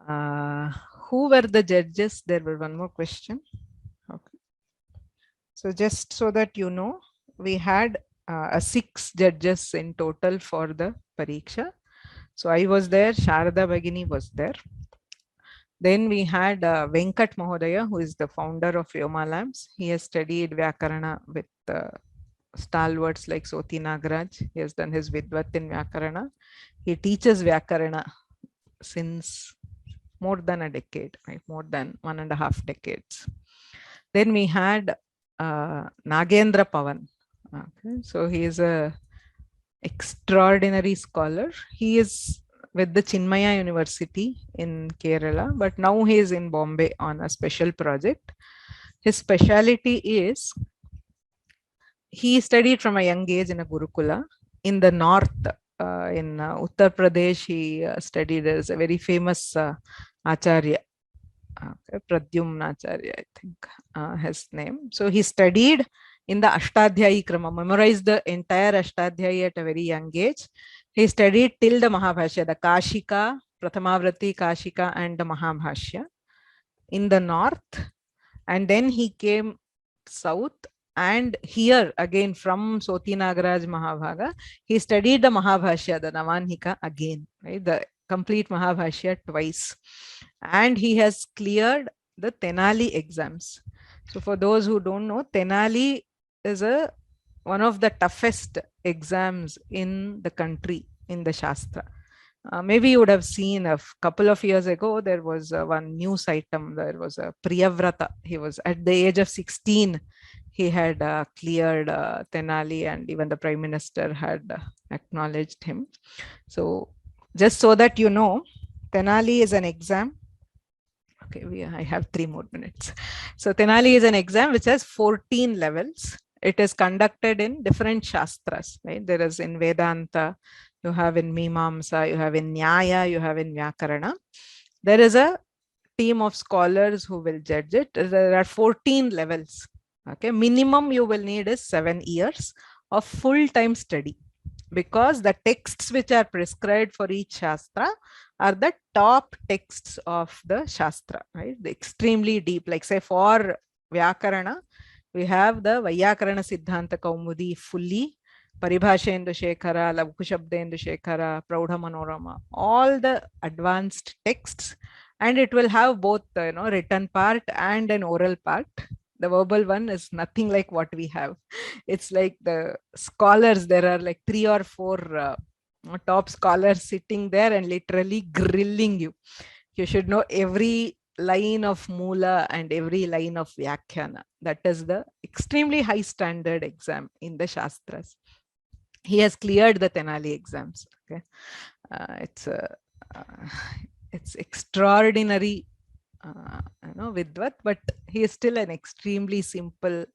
Okay. Who were the judges? There were one more question. Okay. So just so that you know, we had 6 judges in total for the Pariksha. So I was there, Sharada Bhagini was there. Then we had Venkat Mahodaya, who is the founder of Vyoma Labs. He has studied Vyakarana with stalwarts like Soti Nagaraj. He has done his Vidvat in Vyakarana. He teaches Vyakarana since more than a decade, right? More than 1.5 decades. Then we had Nagendra Pawan. Okay. So he is a extraordinary scholar. He is with the Chinmaya University in Kerala, but now he is in Bombay on a special project. His speciality is, he studied from a young age in a Gurukula in the north, in Uttar Pradesh. He studied as a very famous Acharya, Pradyumna Acharya, I think his name. So he studied in the Ashtadhyayi Krama, memorized the entire Ashtadhyayi at a very young age. He studied till the Mahabhashya, the Kashika, Pratamavrati, Kashika, and the Mahabhashya in the north. And then he came south, and here again from Soti Nagaraj Mahabhaga, he studied the Mahabhashya, the Navanhika again, right? The complete Mahabhashya twice. And he has cleared the Tenali exams. So for those who don't know, Tenali is one of the toughest exams in the country in the Shastra. Maybe you would have seen a couple of years ago, there was one news item. There was a Priyavrata. He was at the age of 16. He had cleared Tenali, and even the Prime Minister had acknowledged him. So just so that you know, Tenali is an exam Okay, I have 3 more minutes. So Tenali is an exam which has 14 levels. It is conducted in different shastras, right? There is in Vedanta, you have in Mimamsa, you have in Nyaya, you have in Vyakarana. There is a team of scholars who will judge it. There are 14 levels. Okay, minimum you will need is 7 years of full-time study, because the texts which are prescribed for each shastra are the top texts of the shastra, right? The extremely deep, like say for Vyakarana, we have the Vaiyakarana Siddhanta Kaumudi fully, Paribhashendu Shekhara, Laghu Shabdendu Shekhara, Praudha Manorama, all the advanced texts, and it will have both written part and an oral part. The verbal one is nothing like what we have. It's like the scholars, there are like 3 or 4 top scholars sitting there and literally grilling you. You should know every line of Mula and every line of Vyakhyana. That is the extremely high standard exam in the Shastras. He has cleared the Tenali exams. Okay, it's extraordinary, Vidvat, but he is still an extremely simple,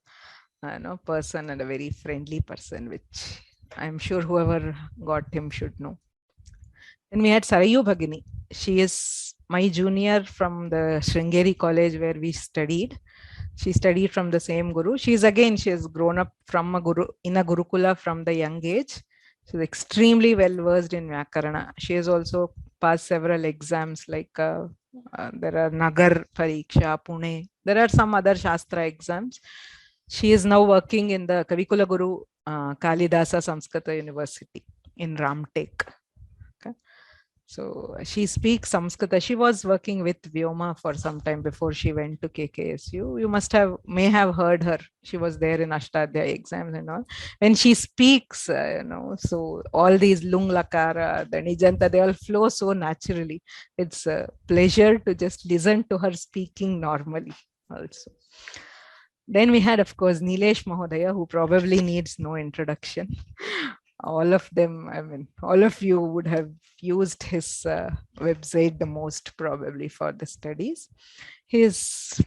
person and a very friendly person, which I'm sure whoever got him should know. Then we had Sarayu Bhagini. She is my junior from the Sringeri college where we studied. She studied from the same guru. She has grown up from a guru in a Gurukula from the young age. She's extremely well versed in Vyakarana. She has also passed several exams like there are Nagar Pariksha, Pune. There are some other Shastra exams. She is now working in the Kavikula Guru Kalidasa Samskrita University in Ramtek. Okay. So she speaks Sanskrit. She was working with Vyoma for some time before she went to KKSU. You may have heard her. She was there in Ashtadhyaya exams and all. When she speaks, so all these Lung Lakara, the Nijanta, they all flow so naturally. It's a pleasure to just listen to her speaking normally also. Then we had, of course, Nilesh Mahadaya, who probably needs no introduction. All of them, I mean, all of you would have used his website the most probably for the studies. His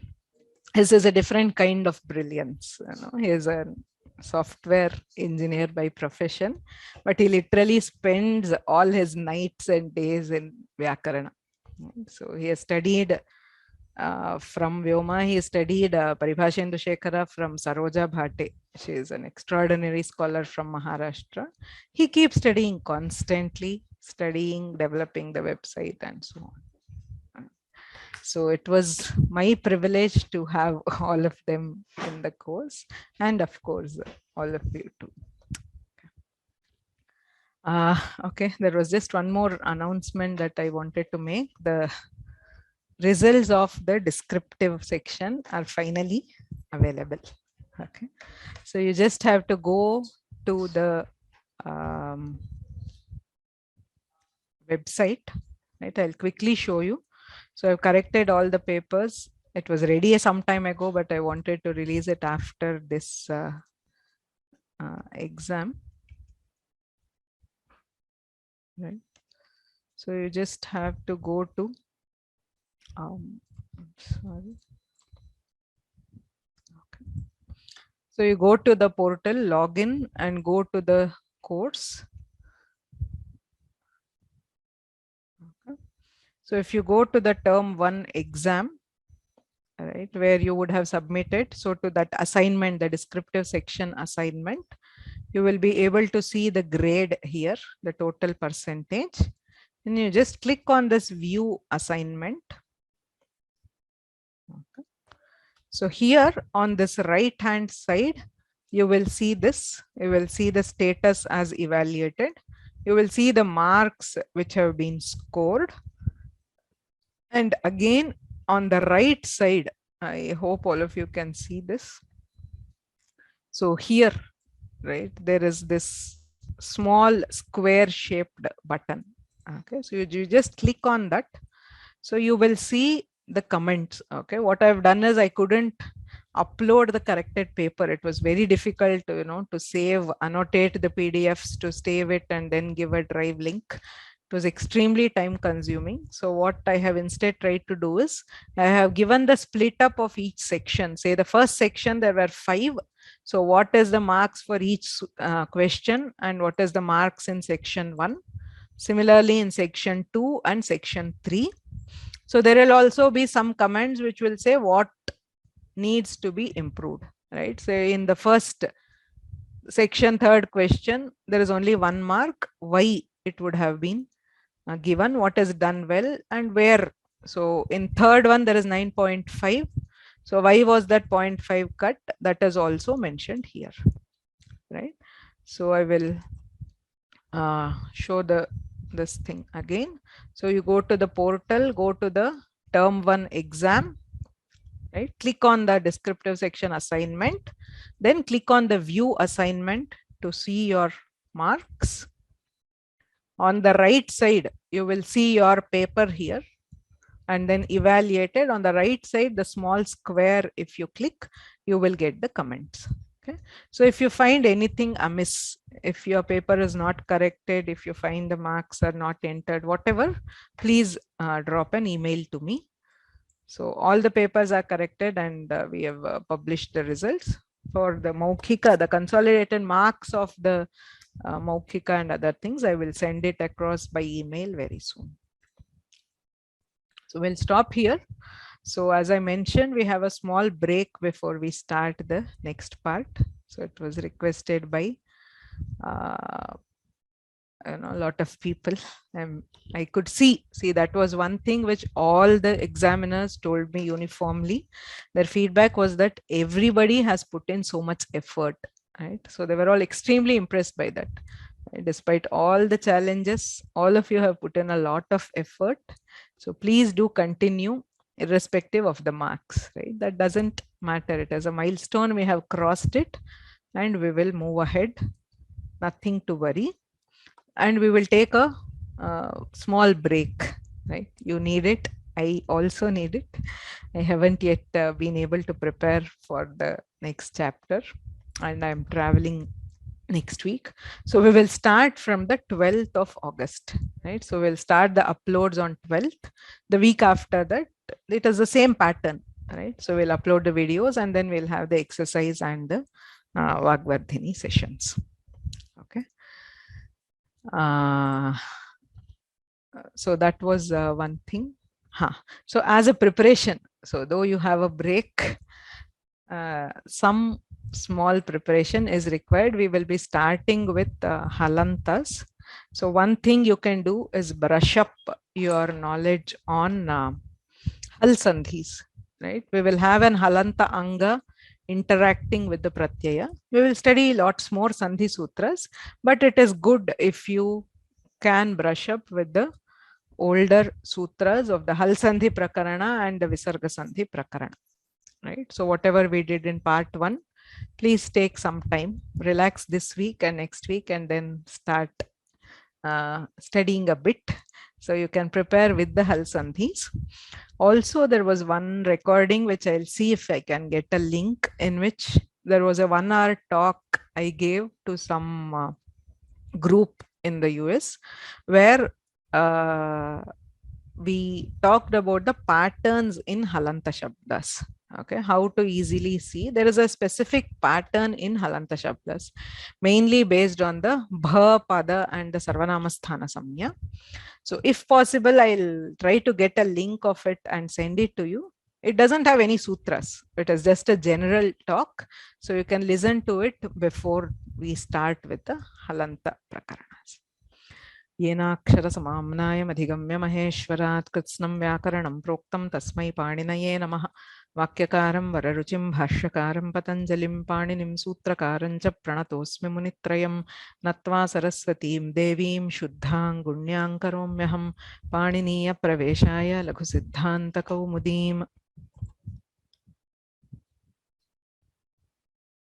is a different kind of brilliance. He is a software engineer by profession, but he literally spends all his nights and days in Vyakarana. So he has studied from Vyoma, he studied Paribhashendu Shekhara from Saroja Bhate. She is an extraordinary scholar from Maharashtra. He keeps studying constantly, developing the website and so on. So it was my privilege to have all of them in the course, and of course, all of you too. Okay, there was just one more announcement that I wanted to make. The results of the descriptive section are finally available. Okay, so you just have to go to the website, right? I'll quickly show you. So I've corrected all the papers. It was ready some time ago, but I wanted to release it after this exam, right? So you just have to go to sorry. Okay. So you go to the portal, log in, and go to the course. Okay. So if you go to the term 1 exam, right, where you would have submitted, so to that assignment, the descriptive section assignment, you will be able to see the grade here, the total percentage. And you just click on this view assignment. Okay. So here on this right hand side, you will see this. You will see the status as evaluated. You will see the marks which have been scored. And again, on the right side, I hope all of you can see this. So here, right, there is this small square shaped button. Okay, so you just click on that. So you will see the comments. Okay, what I've done is I couldn't upload the corrected paper. It was very difficult to, to save, annotate the PDFs, to save it and then give a drive link It was extremely time consuming. So what I have instead tried to do is I have given the split up of each section. Say the first section, there were 5. So what is the marks for each question and what is the marks in section 1? Similarly in section 2 and section 3. So there will also be some comments which will say what needs to be improved, right? So in the first section, third question, there is only 1 mark. Why it would have been given, what is done well and where. So in third one, there is 9.5. So why was that 0.5 cut? That is also mentioned here, right? So I will show this thing again. So you go to the portal, go to the term 1 exam, right? Click on the descriptive section assignment, then click on the view assignment to see your marks. On the right side, you will see your paper here and then evaluated. On the right side, the small square, if you click, you will get the comments. Okay. So if you find anything amiss, if your paper is not corrected, if you find the marks are not entered, whatever, please drop an email to me. So all the papers are corrected and we have published the results. For the Maukhika, the consolidated marks of the Maukhika and other things, I will send it across by email very soon. So we'll stop here. So as I mentioned, we have a small break before we start the next part. So it was requested by a lot of people. I could see that was one thing which all the examiners told me uniformly. Their feedback was that everybody has put in so much effort, right? So they were all extremely impressed by that. Despite all the challenges, all of you have put in a lot of effort. So please do continue irrespective of the marks, right? That doesn't matter. It is a milestone. We have crossed it and we will move ahead. Nothing to worry. And we will take a small break, right? You need it. I also need it. I haven't yet been able to prepare for the next chapter and I'm traveling next week. So we will start from the 12th of August, right? So we'll start the uploads on 12th. The week after that, it is the same pattern, right? So we'll upload the videos and then we'll have the exercise and the Vagvardhini sessions. Okay. So that was one thing. So as a preparation, so though you have a break, some small preparation is required. We will be starting with halantas. So one thing you can do is brush up your knowledge on hal sandhis, right? We will have an halanta anga interacting with the pratyaya. We will study lots more sandhi sutras, but it is good if you can brush up with the older sutras of the hal sandhi prakarana and the visarga sandhi prakarana, right? So whatever we did in part 1, please take some time, relax this week and next week, and then start studying a bit. So you can prepare with the hal sandhis. Also, there was one recording which I'll see if I can get a link, in which there was a 1-hour talk I gave to some group in the US, where we talked about the patterns in halanta shabdas. Okay, how to easily see. There is a specific pattern in halanta shabdas, mainly based on the bha, pada and the sarvanamasthana samya. So if possible, I'll try to get a link of it and send it to you. It doesn't have any sutras. It is just a general talk. So you can listen to it before we start with the halanta prakaranas. येनाक्षर समाम्नाय अधिगम्य महेश्वरात् कृत्स्नं व्याकरणं प्रोक्तं तस्मै पाणिनये नमः. वाक्यकारं वररुचिं भाष्यकारं पतञ्जलिं पाणिनिं सूत्रकारं च प्रणतोऽस्मि मुनित्रयं. नत्वा सरस्वतीं देवीं शुद्धां गुण्यां करोम्यहं. पाणिनीयप्रवेशाय लघुसिद्धान्तकौमुदीं